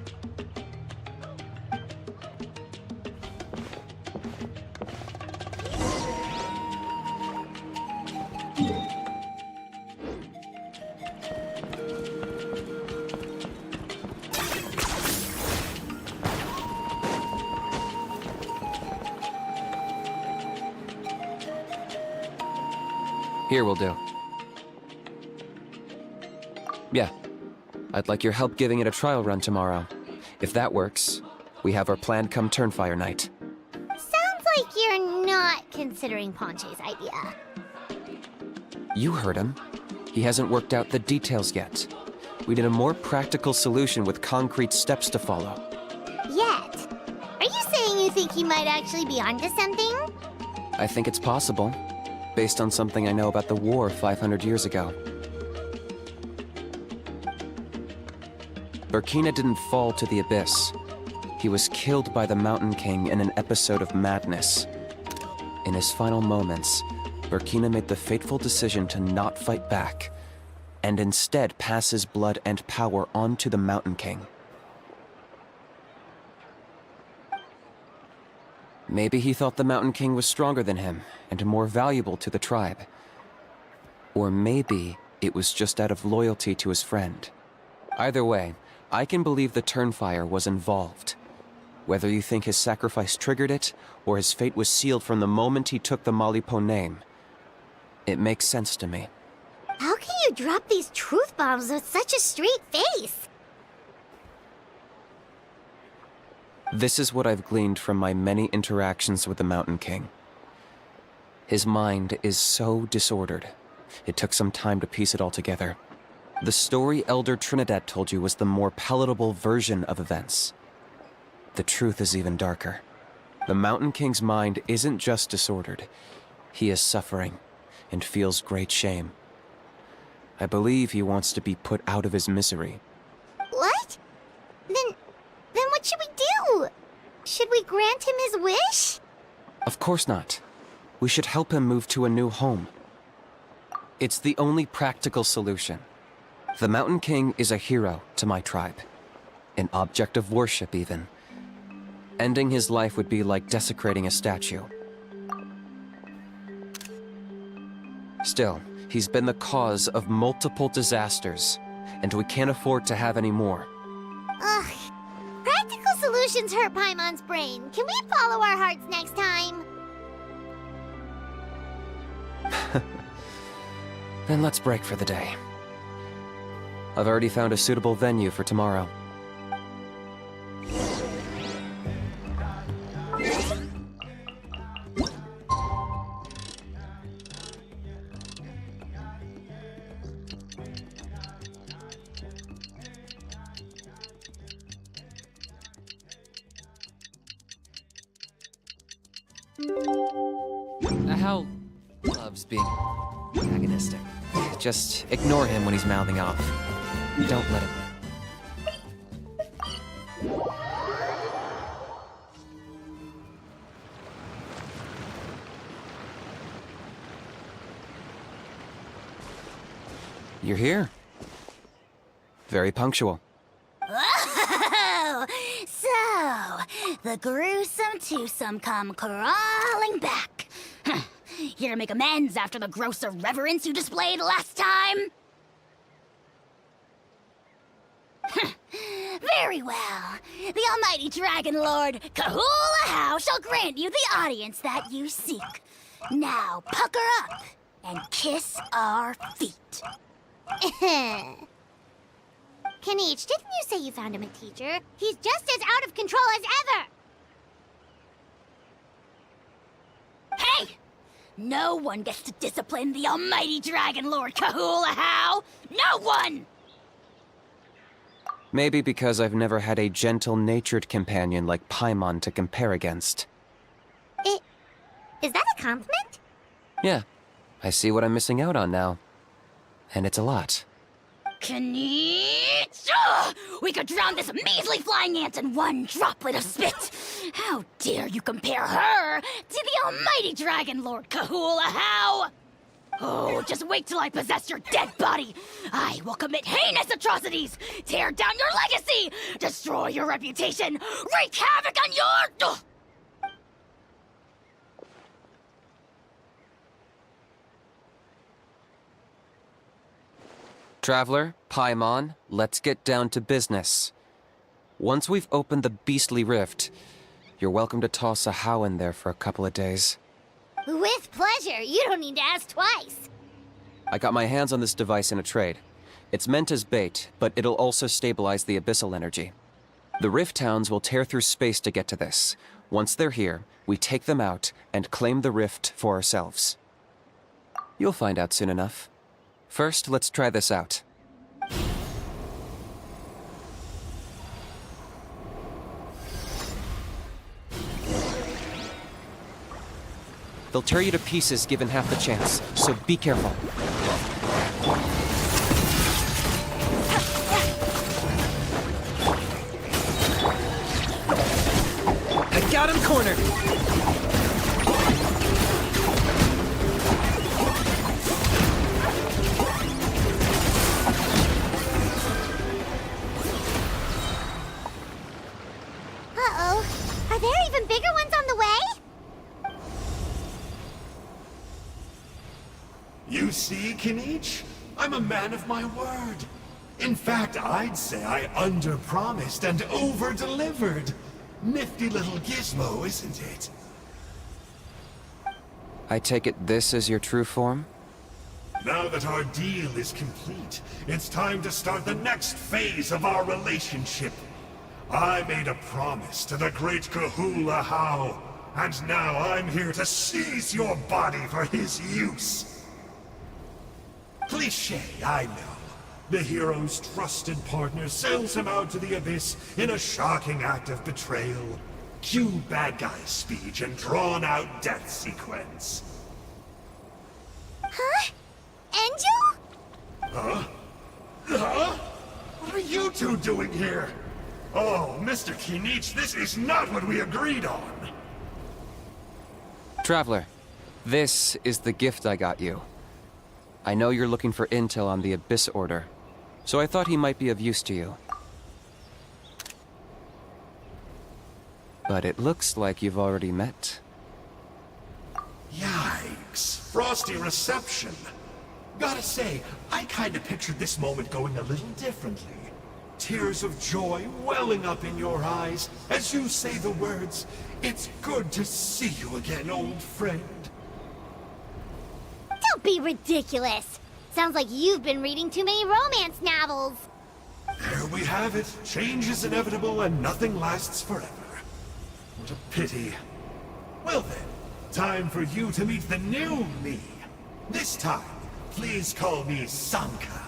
A: Here will do. Yeah. I'd like your help giving it a trial run tomorrow. If that works, we have our plan come Turnfire night.
G: Sounds like you're not considering Ponche's idea.
A: You heard him. He hasn't worked out the details yet. We need a more practical solution with concrete steps to follow.
G: Yet? Are you saying you think he might actually be onto something?
A: I think it's possible, based on something I know about the war 500 years ago. Burkina didn't fall to the Abyss. He was killed by the Mountain King in an episode of madness. In his final moments, Burkina made the fateful decision to not fight back, and instead pass his blood and power on to the Mountain King. Maybe he thought the Mountain King was stronger than him, and more valuable to the tribe. Or maybe it was just out of loyalty to his friend. Either way, I can believe the Turnfire was involved. Whether you think his sacrifice triggered it, or his fate was sealed from the moment he took the Malipo name, it makes sense to me.
G: How can you drop these truth bombs with such a straight face?
A: This is what I've gleaned from my many interactions with the Mountain King. His mind is so disordered. It took some time to piece it all together. The story Elder Trinidad told you was the more palatable version of events. The truth is even darker. The Mountain King's mind isn't just disordered. He is suffering and feels great shame. I believe he wants to be put out of his misery.
G: What? Then what should we do? Should we grant him his wish?
A: Of course not. We should help him move to a new home. It's the only practical solution. The Mountain King is a hero to my tribe. An object of worship, even. Ending his life would be like desecrating a statue. Still, he's been the cause of multiple disasters, and we can't afford to have any more.
G: Ugh. Practical solution potions hurt Paimon's brain. Can we follow our hearts next time?
A: Then let's break for the day. I've already found a suitable venue for tomorrow. Hal loves being antagonistic. Just ignore him when he's mouthing off. Don't let him. You're here. Very punctual.
D: Oh, so the gruesome twosome come crawling back. Here to make amends after the gross irreverence you displayed last time? Very well. The almighty Dragon Lord, Kahula How, shall grant you the audience that you seek. Now pucker up and kiss our feet.
G: Kinich, didn't you say you found him a teacher? He's just as out of control as ever!
D: Hey! No one gets to discipline the almighty Dragon Lord Kahula How! No one!
A: Maybe because I've never had a gentle-natured companion like Paimon to compare against.
G: Is that a compliment?
A: Yeah, I see what I'm missing out on now. And it's a lot.
D: Kinich! Ugh! We could drown this measly flying ant in one droplet of spit! How dare you compare her to the almighty Dragon Lord Kahula How! Oh, just wait till I possess your dead body! I will commit heinous atrocities! Tear down your legacy! Destroy your reputation! Wreak havoc on your... Ugh!
A: Traveler, Paimon, let's get down to business. Once we've opened the beastly rift, you're welcome to toss a How in there for a couple of days.
G: With pleasure. You don't need to ask twice.
A: I got my hands on this device in a trade. It's meant as bait, but it'll also stabilize the abyssal energy. The rift towns will tear through space to get to this. Once they're here, we take them out and claim the rift for ourselves. You'll find out soon enough. First, let's try this out. They'll tear you to pieces given half the chance, so be careful. I got him cornered!
G: Uh-oh. Are there even bigger ones on the way?
E: You see, Kinich? I'm a man of my word. In fact, I'd say I under-promised and over-delivered. Nifty little gizmo, isn't it?
A: I take it this is your true form?
E: Now that our deal is complete, it's time to start the next phase of our relationship. I made a promise to the great Kahula How, and now I'm here to seize your body for his use. Cliché, I know. The hero's trusted partner sells him out to the abyss in a shocking act of betrayal. Cue bad guy speech and drawn-out death sequence.
G: Huh? Angel?
E: Huh? Huh? What are you two doing here? Oh, Mr. Kinich, this is not what we agreed on!
A: Traveler, this is the gift I got you. I know you're looking for intel on the Abyss Order, so I thought he might be of use to you. But it looks like you've already met.
E: Yikes. Frosty reception. Gotta say, I kinda pictured this moment going a little differently. tears of joy welling up in your eyes as you say the words, "It's good to see you again, old friend."
G: Don't be ridiculous. Sounds like you've been reading too many romance novels.
E: There we have it. Change is inevitable and nothing lasts forever. What a pity. Well then, time for you to meet the new me. This time, please call me Sanka.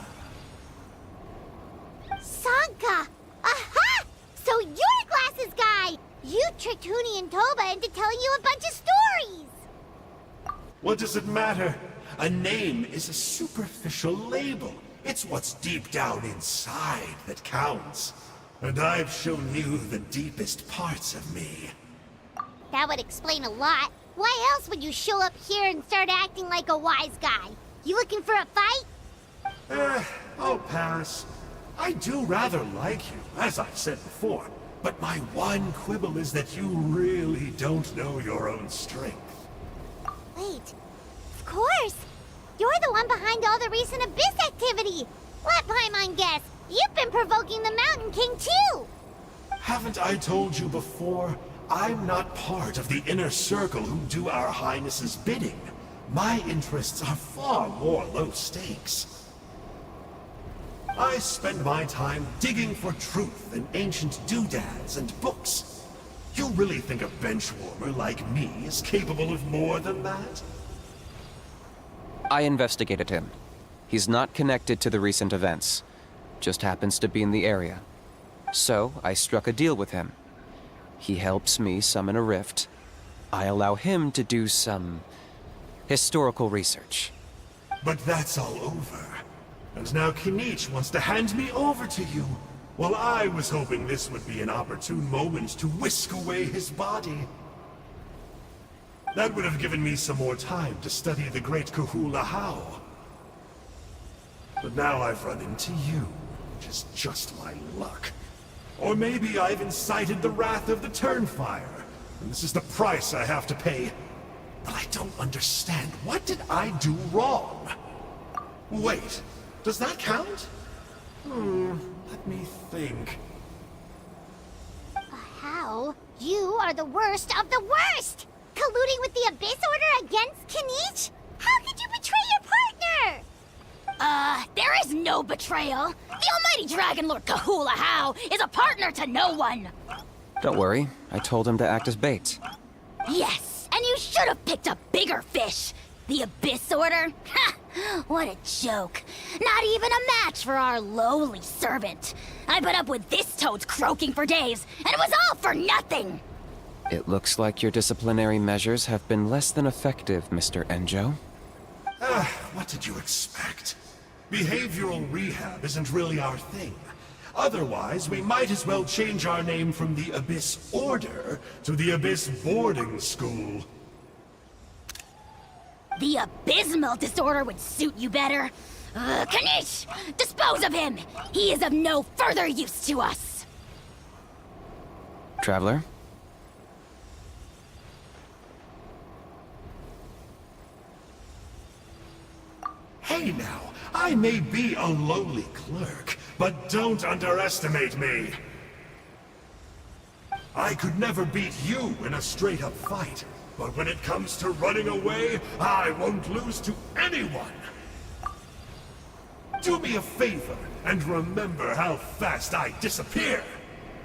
G: Sanka! Aha! So you're the glasses guy! You tricked Huni and Toba into telling you a bunch of stories!
E: What does it matter? A name is a superficial label. It's what's deep down inside that counts. And I've shown you the deepest parts of me.
G: That would explain a lot. Why else would you show up here and start acting like a wise guy? You looking for a fight?
E: I'll pass. I do rather like you, as I said before. But my one quibble is that you really don't know your own strength.
G: Wait. Of course! You're the one behind all the recent Abyss activity! Let Paimon guess, you've been provoking the Mountain King too!
E: Haven't I told you before? I'm not part of the inner circle who do our Highness's bidding. My interests are far more low stakes. I spend my time digging for truth in ancient doodads and books. You really think a benchwarmer like me is capable of more than that?
A: I investigated him. He's not connected to the recent events. Just happens to be in the area. So, I struck a deal with him. He helps me summon a rift. I allow him to do some historical research.
E: But that's all over. And now Kinich wants to hand me over to you. Well, I was hoping this would be an opportune moment to whisk away his body. That would have given me some more time to study the great Kahula How. But now I've run into you, which is just my luck. Or maybe I've incited the wrath of the Turnfire, and this is the price I have to pay. But I don't understand. What did I do wrong? Wait, does that count? Let me think.
G: How? You are the worst of the worst! Colluding with the Abyss Order against Kinich? How could you betray your partner?
D: There is no betrayal. The almighty Dragon Lord Kahula How is a partner to no one.
A: Don't worry, I told him to act as bait.
D: Yes, and you should have picked a bigger fish. The Abyss Order? Ha! What a joke. Not even a match for our lowly servant. I put up with this toad's croaking for days, and it was all for nothing.
A: It looks like your disciplinary measures have been less than effective, Mr. Enjo.
E: What did you expect? Behavioral rehab isn't really our thing. Otherwise, we might as well change our name from the Abyss Order to the Abyss Boarding School.
D: The abysmal disorder would suit you better. Kanish! Dispose of him! He is of no further use to us!
A: Traveler?
E: Hey now, I may be a lowly clerk, but don't underestimate me. I could never beat you in a straight-up fight, but when it comes to running away, I won't lose to anyone. Do me a favor and remember how fast I disappear.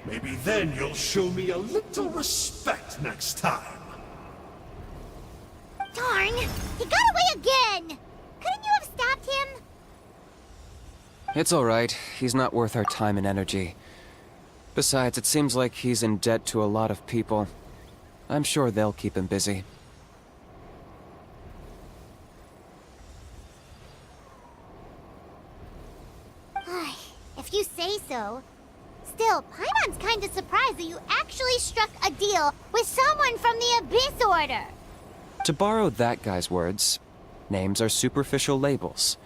E: Maybe then you'll show me a little respect next time.
G: Darn! He got away again! Couldn't you have stopped him?
A: It's alright. He's not worth our time and energy. Besides, it seems like he's in debt to a lot of people. I'm sure they'll keep him busy.
G: If you say so. Still, Paimon's kinda surprised that you actually struck a deal with someone from the Abyss Order.
A: To borrow that guy's words, names are superficial labels.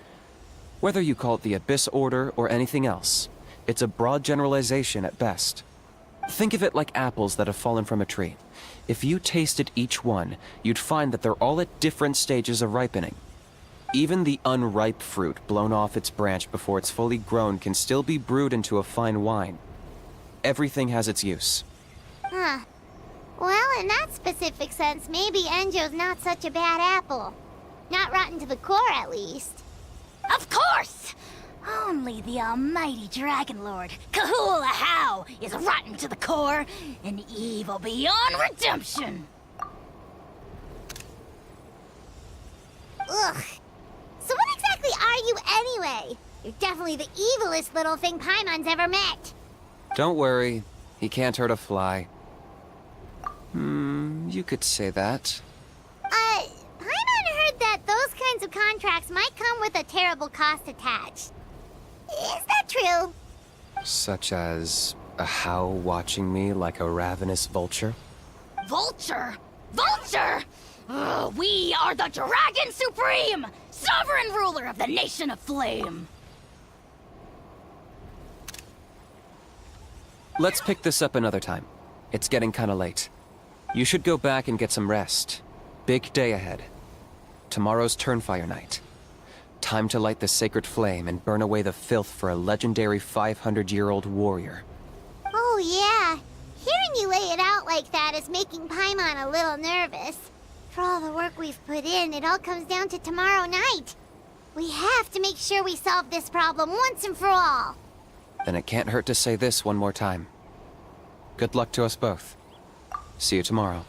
A: Whether you call it the Abyss Order or anything else, it's a broad generalization at best. Think of it like apples that have fallen from a tree. If you tasted each one, you'd find that they're all at different stages of ripening. Even the unripe fruit blown off its branch before it's fully grown can still be brewed into a fine wine. Everything has its use.
G: Huh. Well, in that specific sense, maybe Enjo's not such a bad apple. Not rotten to the core, at least.
D: Of course! Only the almighty Dragon Lord, Kahula How, is rotten to the core and evil beyond redemption.
G: Ugh. So what exactly are you anyway? You're definitely the evilest little thing Paimon's ever met.
A: Don't worry, he can't hurt a fly. You could say that.
G: Paimon heard that those kinds of contracts might come with a terrible cost attached. Is that true?
A: Such as a how watching me like a ravenous vulture?
D: Vulture? Vulture! We are the Dragon Supreme, sovereign ruler of the Nation of Flame.
A: Let's pick this up another time. It's getting kinda late. You should go back and get some rest. Big day ahead. Tomorrow's Turnfire night. Time to light the sacred flame and burn away the filth for a legendary 500-year-old warrior.
G: Oh yeah. Hearing you lay it out like that is making Paimon a little nervous. For all the work we've put in, it all comes down to tomorrow night. We have to make sure we solve this problem once and for all.
A: Then it can't hurt to say this one more time. Good luck to us both. See you tomorrow.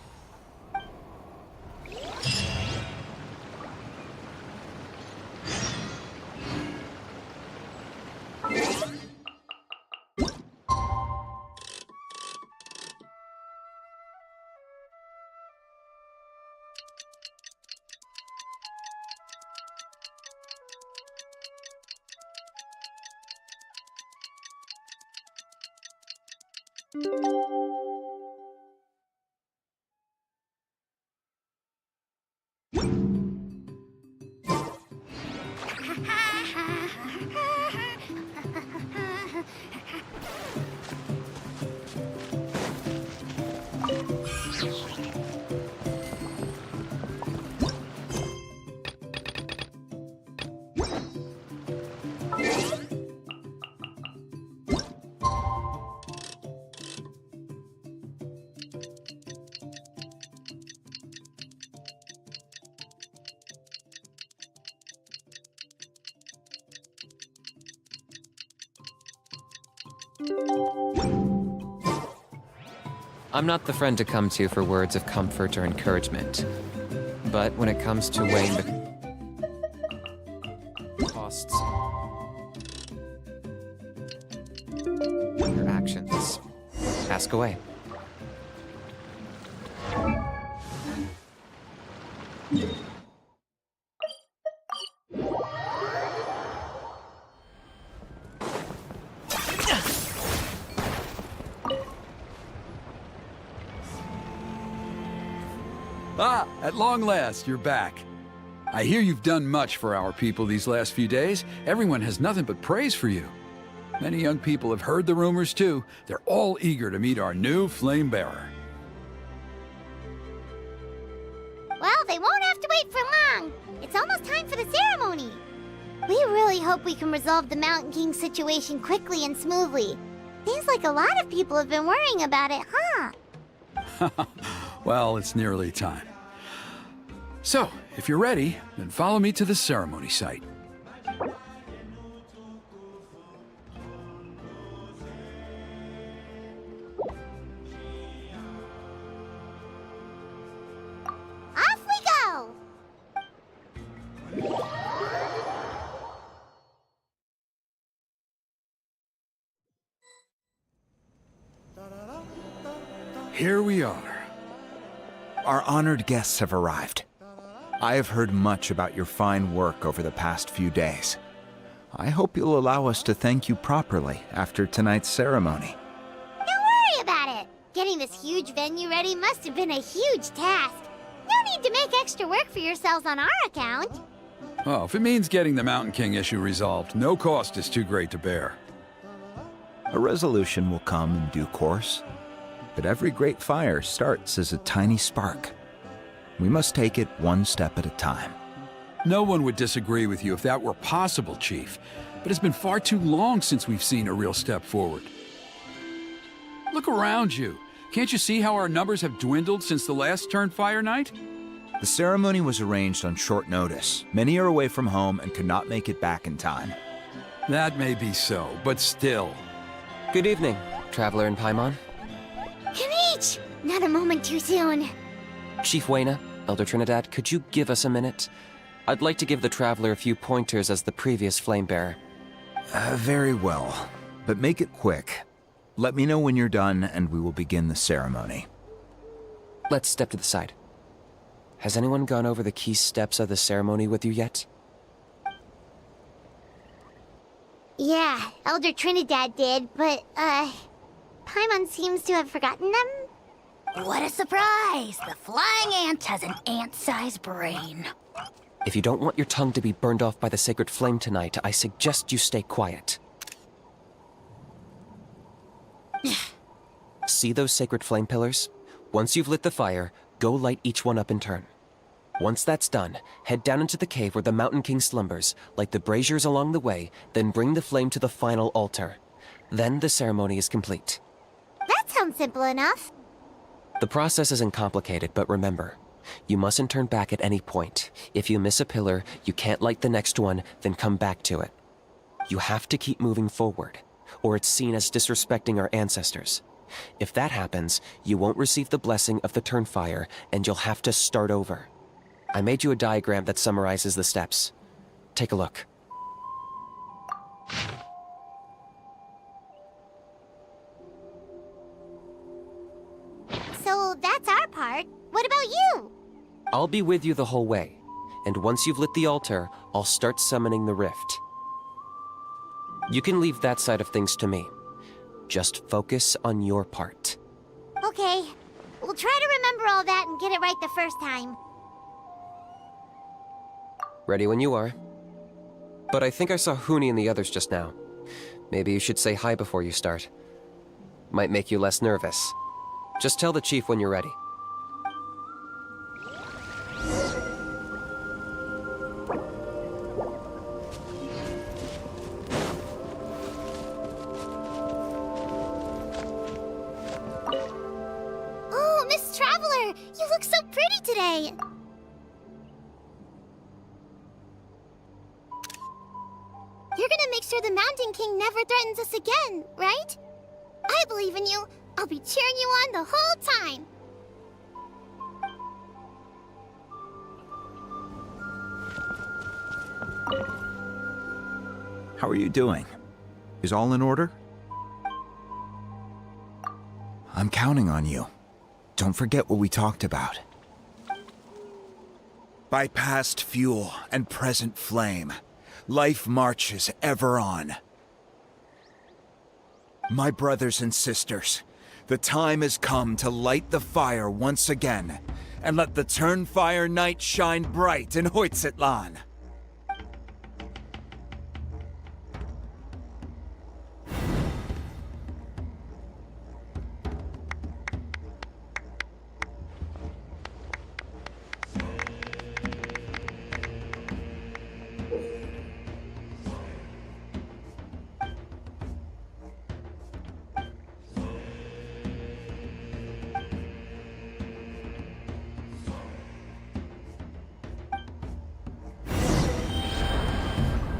A: I'm not the friend to come to for words of comfort or encouragement. But when it comes to weighing the costs, your actions, ask away.
H: Ah, at long last, you're back. I hear you've done much for our people these last few days. Everyone has nothing but praise for you. Many young people have heard the rumors too. They're all eager to meet our new flame bearer.
G: Well, they won't have to wait for long. It's almost time for the ceremony. We really hope we can resolve the Mountain King situation quickly and smoothly. Seems like a lot of people have been worrying about it, huh?
H: Well, it's nearly time. So, if you're ready, then follow me to the ceremony site.
G: Off we go!
H: Here we are.
J: Our honored guests have arrived. I have heard much about your fine work over the past few days. I hope you'll allow us to thank you properly after tonight's ceremony.
G: Don't worry about it. Getting this huge venue ready must have been a huge task. No need to make extra work for yourselves on our account.
H: Oh, if it means getting the Mountain King issue resolved, no cost is too great to bear.
J: A resolution will come in due course, but every great fire starts as a tiny spark. We must take it one step at a time.
H: No one would disagree with you if that were possible, Chief. But it's been far too long since we've seen a real step forward. Look around you. Can't you see how our numbers have dwindled since the last Turnfire night?
J: The ceremony was arranged on short notice. Many are away from home and could not make it back in time.
H: That may be so, but still.
A: Good evening, Traveler in Paimon.
G: Kinich! Not a moment too soon.
A: Chief Wayna, Elder Trinidad, could you give us a minute? I'd like to give the Traveler a few pointers as the previous Flamebearer.
J: Very well, but make it quick. Let me know when you're done, and we will begin the ceremony.
A: Let's step to the side. Has anyone gone over the key steps of the ceremony with you yet?
G: Yeah, Elder Trinidad did, but, Paimon seems to have forgotten them?
D: What a surprise! The flying ant has an ant-sized brain.
A: If you don't want your tongue to be burned off by the sacred flame tonight, I suggest you stay quiet. See those sacred flame pillars? Once you've lit the fire, go light each one up in turn. Once that's done, head down into the cave where the Mountain King slumbers, light the braziers along the way, then bring the flame to the final altar. Then the ceremony is complete.
G: That sounds simple enough.
A: The process isn't complicated, but remember, you mustn't turn back at any point. If you miss a pillar, you can't light the next one, then come back to it. You have to keep moving forward, or it's seen as disrespecting our ancestors. If that happens, you won't receive the blessing of the Turnfire, and you'll have to start over. I made you a diagram that summarizes the steps. Take a look.
G: So that's our part. What about you?
A: I'll be with you the whole way, and once you've lit the altar, I'll start summoning the rift. You can leave that side of things to me. Just focus on your part.
G: Okay. We'll try to remember all that and get it right the first time.
A: Ready when you are. But I think I saw Huni and the others just now. Maybe you should say hi before you start. Might make you less nervous. Just tell the chief when you're ready.
G: Oh, Miss Traveler! You look so pretty today! You're gonna make sure the Mountain King never threatens us again, right? I believe in you. I'll be cheering you on the whole time.
J: How are you doing? Is all in order? I'm counting on you. Don't forget what we talked about. By past fuel and present flame, life marches ever on. My brothers and sisters, the time has come to light the fire once again, and let the Turnfire night shine bright in Hoytzitlan.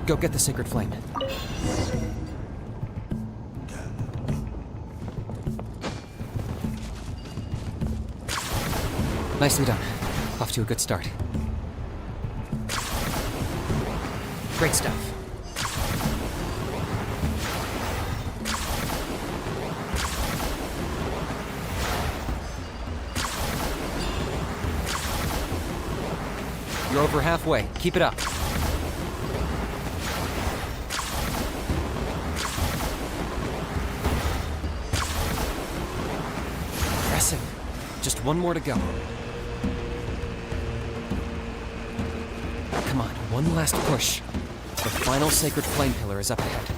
A: Go get the sacred flame. Nicely done. Off to a good start. Great stuff. You're over halfway. Keep it up. Impressive. Just one more to go. Come on, one last push. The final sacred flame pillar is up ahead.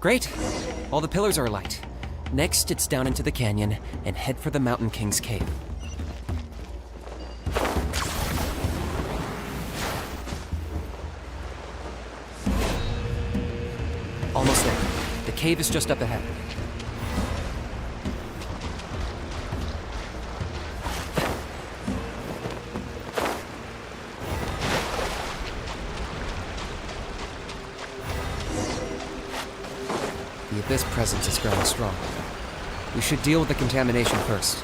A: Great. All the pillars are alight. Next, it's down into the canyon and head for the Mountain King's cave. Almost there. The cave is just up ahead. The Abyss presence is growing strong. We should deal with the contamination first.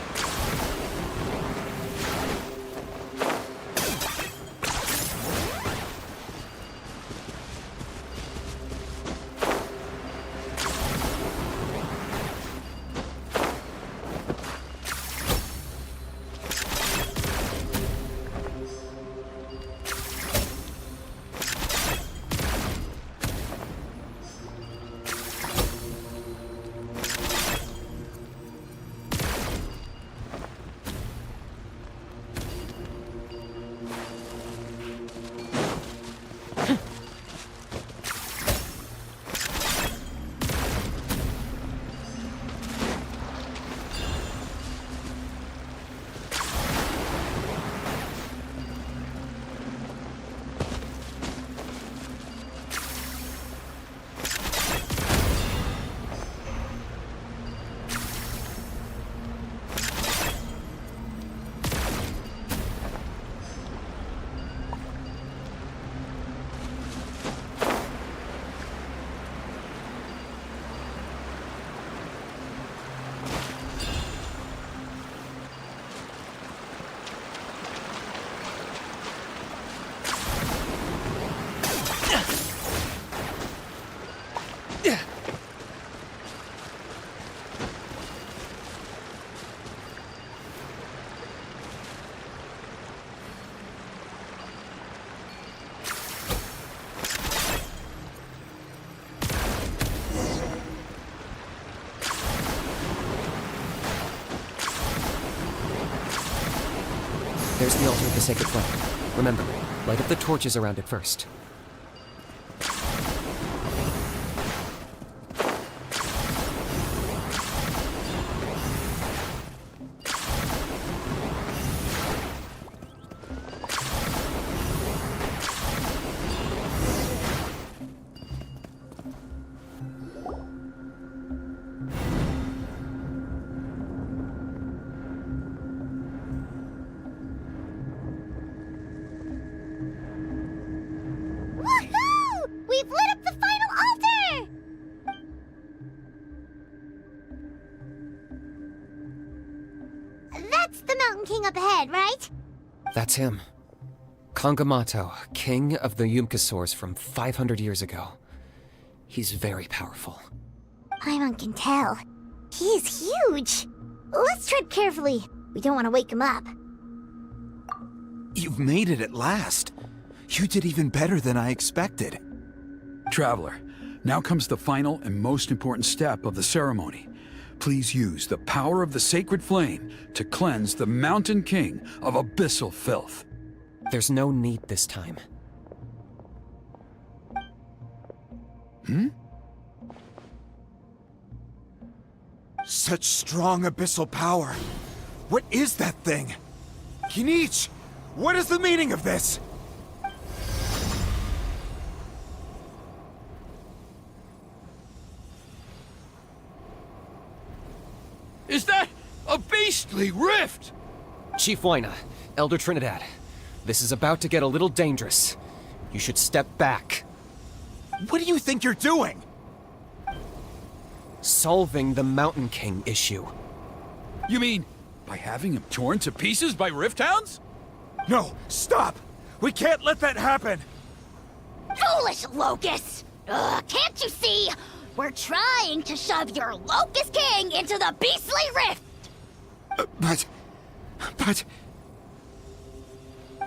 A: There's the altar of the sacred flame. Remember, light up the torches around it first.
G: We've lit up the final altar! That's the Mountain King up ahead, right?
A: That's him. Kangamato, king of the Yupanqui from 500 years ago. He's very powerful.
G: Paimon can tell. He is huge. Let's tread carefully. We don't want to wake him up.
J: You've made it at last. You did even better than I expected.
H: Traveler, now comes the final and most important step of the ceremony. Please use the power of the sacred flame to cleanse the Mountain King of abyssal filth.
A: There's no need this time.
J: Such strong abyssal power. What is that thing? Kinich, what is the meaning of this?
H: Is that a beastly rift?
A: Chief Huayna, Elder Trinidad, this is about to get a little dangerous. You should step back.
J: What do you think you're doing?
A: Solving the Mountain King issue.
H: You mean by having him torn to pieces by rift hounds?
J: No, stop! We can't let that happen!
D: Foolish Locust! Can't you see? We're trying to shove your Locust King into the beastly rift!
J: But...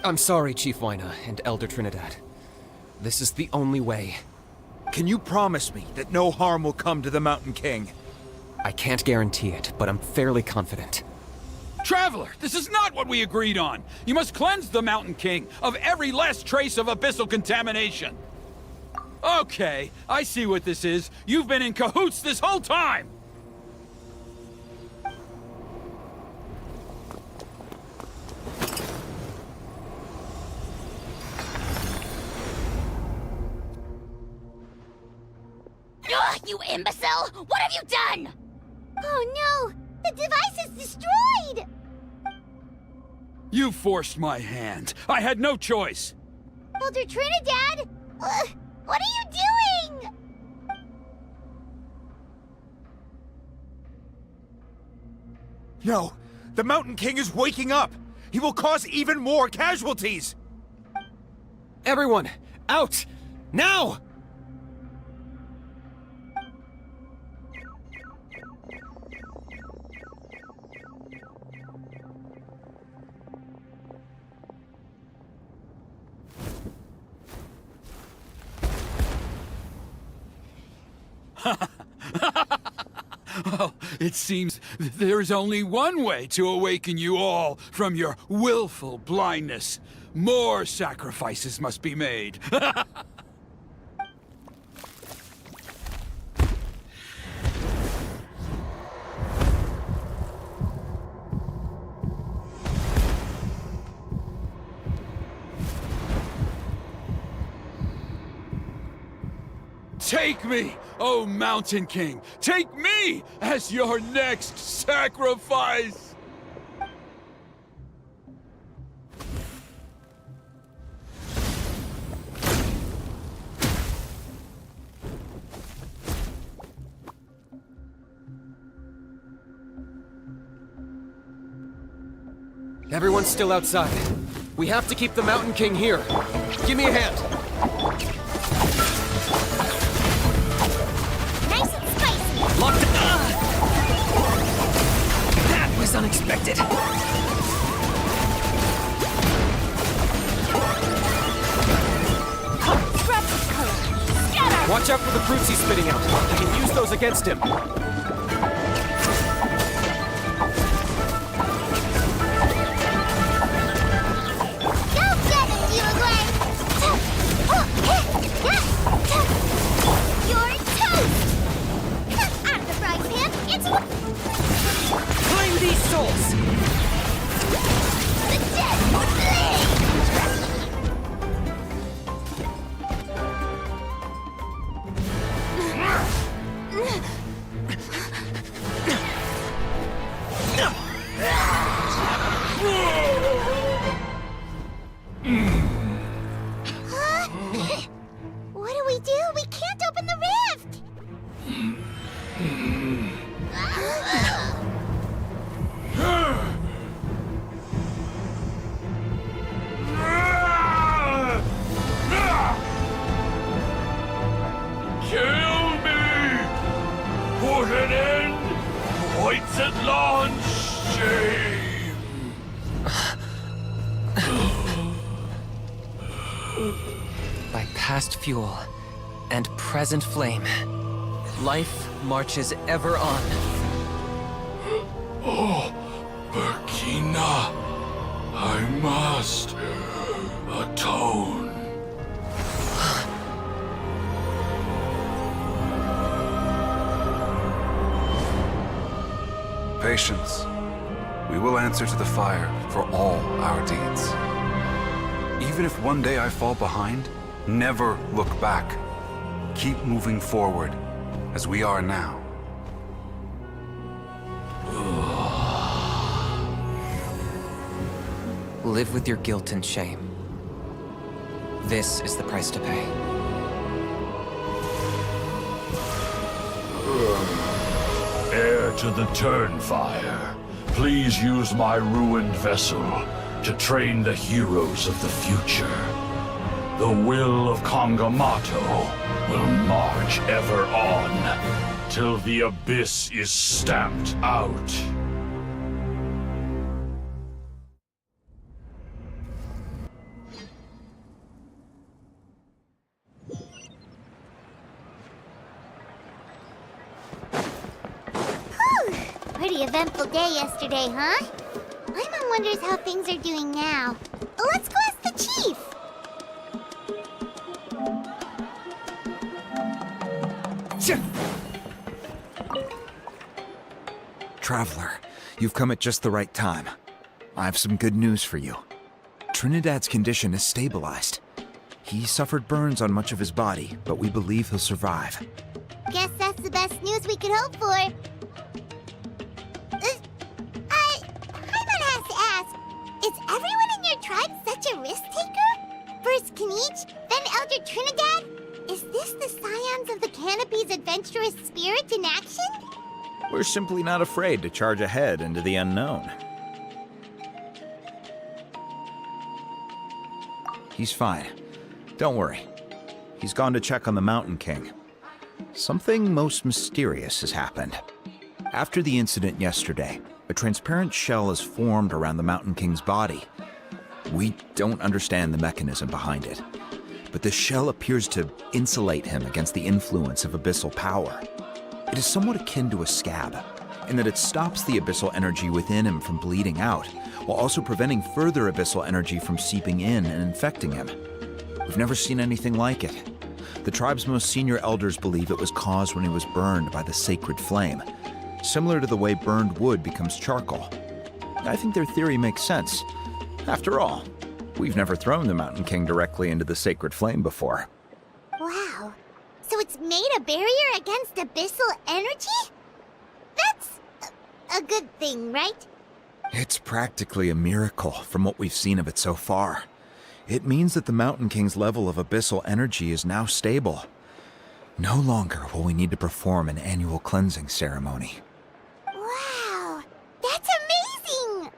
A: I'm sorry, Chief Huayna and Elder Trinidad. This is the only way.
J: Can you promise me that no harm will come to the Mountain King?
A: I can't guarantee it, but I'm fairly confident.
H: Traveler, this is not what we agreed on! You must cleanse the Mountain King of every last trace of abyssal contamination! Okay, I see what this is. You've been in cahoots this whole time!
D: Ugh, you imbecile! What have you done?
G: Oh no! The device is destroyed!
H: You forced my hand. I had no choice.
G: Elder Trinidad! What are you doing?
J: No! The Mountain King is waking up! He will cause even more casualties!
A: Everyone, out! Now!
H: Well, it seems there is only one way to awaken you all from your willful blindness. More sacrifices must be made. Take me, O Mountain King! Take me as your next sacrifice!
A: Everyone's still outside. We have to keep the Mountain King here. Give me a hand.
G: Nice and spicy!
A: Locked it. That was unexpected.
G: Scrub this color! Scatter!
A: Watch out for the fruits he's spitting out. I can use those against him. Claim these souls!
G: The dead will bleed! What do we do? We can't open the rift!
F: Kill me! Put an end to White's shame!
A: By past fuel and present flame, life marches ever on.
F: Oh, Burkina, I must atone.
M: Patience. We will answer to the fire for all our deeds. Even if one day I fall behind, never look back. Keep moving forward, as we are now.
A: Live with your guilt and shame. This is the price to pay.
F: Heir to the Turnfire, please use my ruined vessel to train the heroes of the future. The will of Kangamato will march ever on, till the abyss is stamped out.
G: Pretty eventful day yesterday, huh? Paimon wonders how things are doing now. Let's go ask the chief!
J: Traveler, you've come at just the right time. I have some good news for you. Trinidad's condition is stabilized. He suffered burns on much of his body, but we believe he'll survive.
G: Guess that's the best news we could hope for. Paimon has to ask, is everyone in your tribe such a risk-taker? First Kinich, then Elder Trinidad? Is this the scions of the Canopy's adventurous spirit in action?
J: We're simply not afraid to charge ahead into the unknown. He's fine. Don't worry. He's gone to check on the Mountain King. Something most mysterious has happened. After the incident yesterday, a transparent shell has formed around the Mountain King's body. We don't understand the mechanism behind it, but the shell appears to insulate him against the influence of abyssal power. It is somewhat akin to a scab, in that it stops the abyssal energy within him from bleeding out, while also preventing further abyssal energy from seeping in and infecting him. We've never seen anything like it. The tribe's most senior elders believe it was caused when he was burned by the sacred flame, similar to the way burned wood becomes charcoal. I think their theory makes sense. After all, we've never thrown the Mountain King directly into the sacred flame before.
G: Wow. So it's made a barrier against abyssal energy? That's a good thing, right?
J: It's practically a miracle from what we've seen of it so far. It means that the Mountain King's level of abyssal energy is now stable. No longer will we need to perform an annual cleansing ceremony.
G: Wow, that's amazing!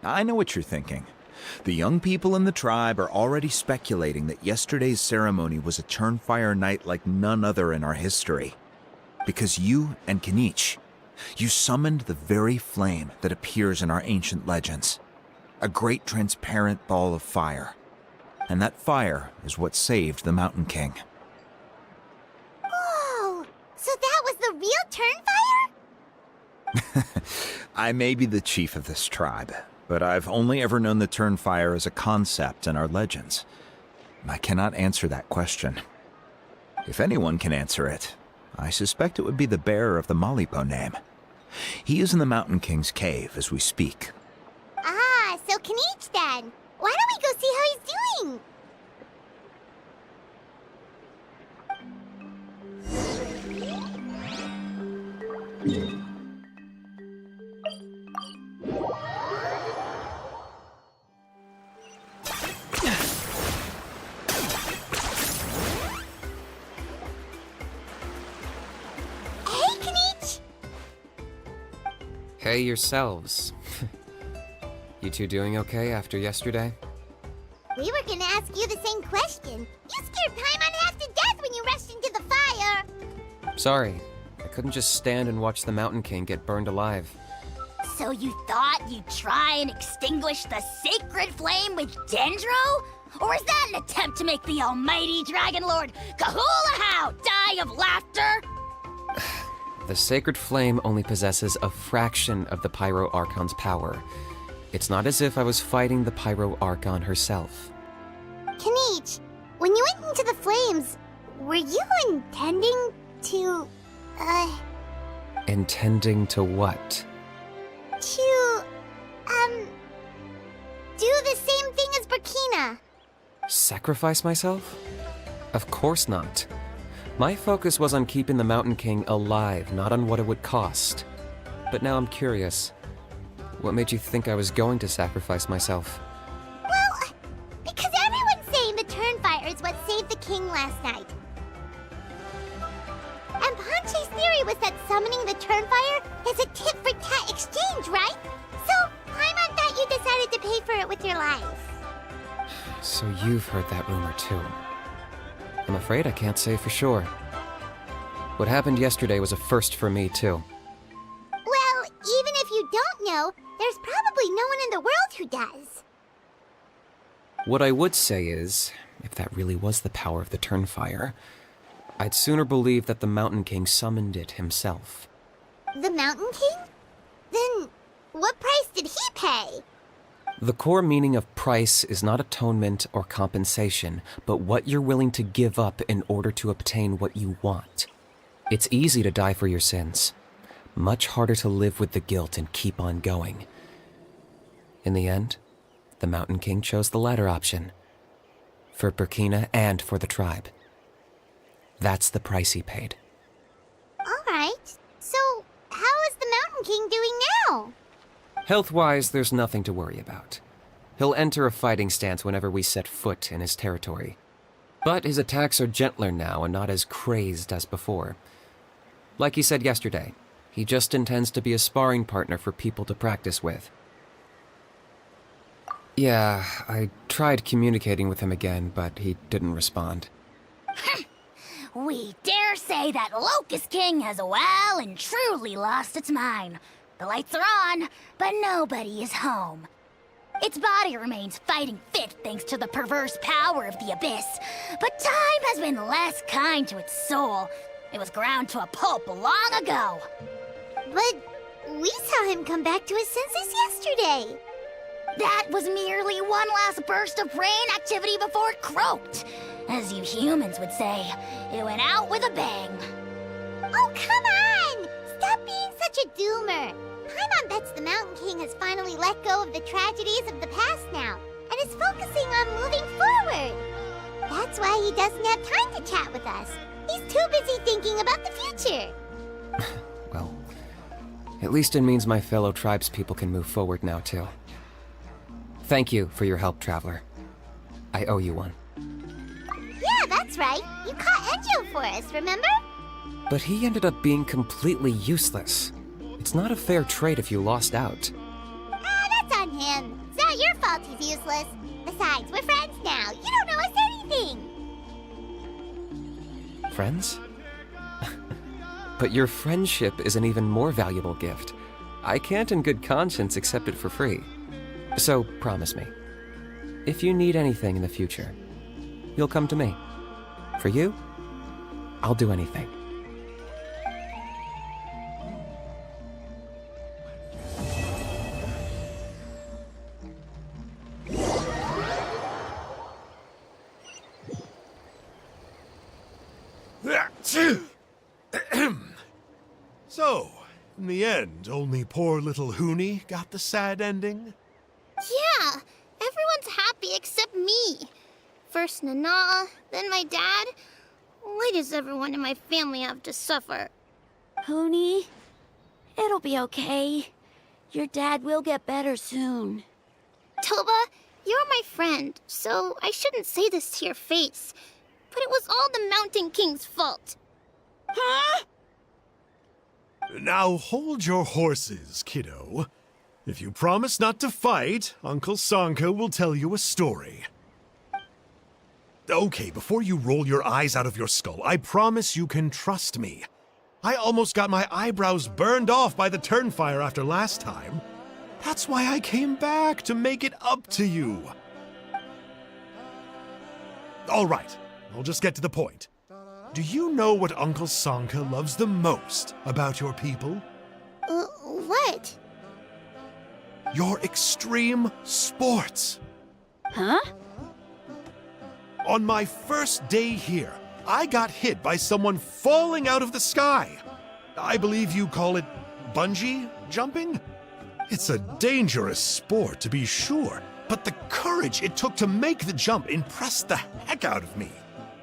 J: I know what you're thinking. The young people in the tribe are already speculating that yesterday's ceremony was a Turnfire night like none other in our history. Because you and Kinich, you summoned the very flame that appears in our ancient legends. A great transparent ball of fire. And that fire is what saved the Mountain King.
G: Whoa! So that was the real Turnfire?
J: I may be the chief of this tribe, but I've only ever known the Turnfire as a concept in our legends. I cannot answer that question. If anyone can answer it, I suspect it would be the bearer of the Malipo name. He is in the Mountain King's cave as we speak.
G: Ah, so Kinich then. Why don't we go see how he's doing? Hey, Kinich!
A: Hey yourselves. You two doing okay after yesterday?
G: We were gonna ask you the same question. You scared Paimon half to death when you rushed into the fire.
A: Sorry, I couldn't just stand and watch the Mountain King get burned alive.
D: So you thought you'd try and extinguish the sacred flame with Dendro? Or is that an attempt to make the almighty Dragon Lord Kahulahow die of laughter?
A: The sacred flame only possesses a fraction of the Pyro Archon's power. It's not as if I was fighting the Pyro Archon herself.
G: Kinich, when you went into the flames, were you intending to,
A: Intending to what?
G: do the same thing as Burkina?
A: Sacrifice myself? Of course not. My focus was on keeping the Mountain King alive, not on what it would cost. But now I'm curious. What made you think I was going to sacrifice myself?
G: Well, because everyone's saying the Turnfire is what saved the king last night. And Ponche's theory was that summoning the Turnfire is a tit-for-tat exchange, right? So, Paimon thought you decided to pay for it with your life.
A: So you've heard that rumor too. I'm afraid I can't say for sure. What happened yesterday was a first for me too.
G: Well, even if you don't know, there's probably no one in the world who does.
A: What I would say is, if that really was the power of the Turnfire, I'd sooner believe that the Mountain King summoned it himself.
G: The Mountain King? Then, what price did he pay?
A: The core meaning of price is not atonement or compensation, but what you're willing to give up in order to obtain what you want. It's easy to die for your sins. Much harder to live with the guilt and keep on going. In the end, the Mountain King chose the latter option. For Burkina and for the tribe. That's the price he paid.
G: Alright, so how is the Mountain King doing now?
A: Health-wise, there's nothing to worry about. He'll enter a fighting stance whenever we set foot in his territory. But his attacks are gentler now and not as crazed as before. Like he said yesterday, he just intends to be a sparring partner for people to practice with. Yeah, I tried communicating with him again, but he didn't respond.
D: We dare say that Locust King has well and truly lost its mind. The lights are on, but nobody is home. Its body remains fighting fit thanks to the perverse power of the Abyss, but time has been less kind to its soul. It was ground to a pulp long ago.
G: But we saw him come back to his senses yesterday.
D: That was merely one last burst of brain activity before it croaked. As you humans would say, it went out with a bang.
G: Oh, come on! Stop being such a doomer. Paimon bets the Mountain King has finally let go of the tragedies of the past now, and is focusing on moving forward. That's why he doesn't have time to chat with us. He's too busy thinking about the future.
A: Well, at least it means my fellow tribespeople can move forward now, too. Thank you for your help, Traveler. I owe you one.
G: Yeah, that's right. You caught Enjo for us, remember?
A: But he ended up being completely useless. It's not a fair trade if you lost out.
G: That's on him. It's not your fault he's useless. Besides, we're friends now. You don't know us anything.
A: Friends? But your friendship is an even more valuable gift. I can't in good conscience accept it for free. So, promise me, if you need anything in the future, you'll come to me. For you, I'll do anything.
E: So, in the end, only poor little Huni got the sad ending?
G: Yeah, everyone's happy except me. First Nana, then my dad. Why does everyone in my family have to suffer?
C: Huni, it'll be okay. Your dad will get better soon.
G: Toba, you're my friend, so I shouldn't say this to your face. But it was all the Mountain King's fault.
C: Huh?
E: Now hold your horses, kiddo. If you promise not to fight, Uncle Sanka will tell you a story. Okay, before you roll your eyes out of your skull, I promise you can trust me. I almost got my eyebrows burned off by the Turnfire after last time. That's why I came back, to make it up to you. All right, I'll just get to the point. Do you know what Uncle Sanka loves the most about your people?
G: What?
E: Your extreme sports.
C: Huh?
E: On my first day here, I got hit by someone falling out of the sky. I believe you call it bungee jumping? It's a dangerous sport, to be sure, but the courage it took to make the jump impressed the heck out of me.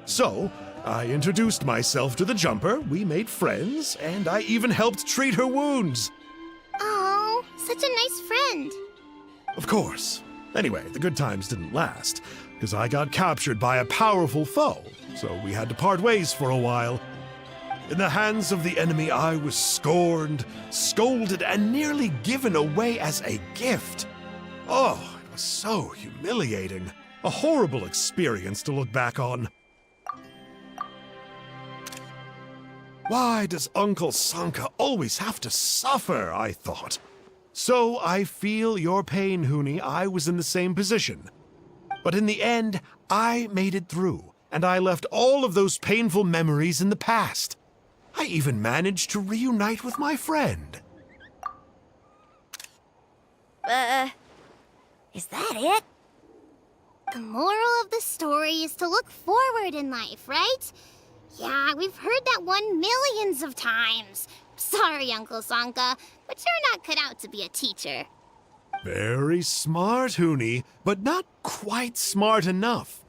E: So, I introduced myself to the jumper, we made friends, and I even helped treat her wounds.
G: Oh, such a nice friend.
E: Of course. Anyway, the good times didn't last, because I got captured by a powerful foe, so we had to part ways for a while. In the hands of the enemy, I was scorned, scolded, and nearly given away as a gift. Oh, it was so humiliating. A horrible experience to look back on. Why does Uncle Sanka always have to suffer, I thought. So I feel your pain, Huni. I was in the same position. But in the end, I made it through, and I left all of those painful memories in the past. I even managed to reunite with my friend.
C: Is that it?
G: The moral of the story is to look forward in life, right? Yeah, we've heard that one millions of times. Sorry, Uncle Sanka, but you're not cut out to be a teacher.
E: Very smart, Hoonie, but not quite smart enough.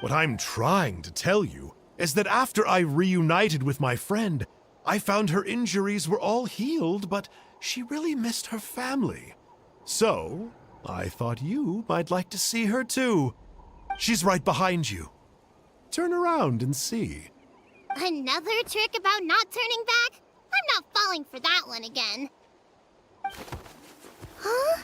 E: What I'm trying to tell you is that after I reunited with my friend, I found her injuries were all healed, but she really missed her family. So, I thought you might like to see her too. She's right behind you. Turn around and see.
G: Another trick about not turning back? I'm not falling for that one again. Huh?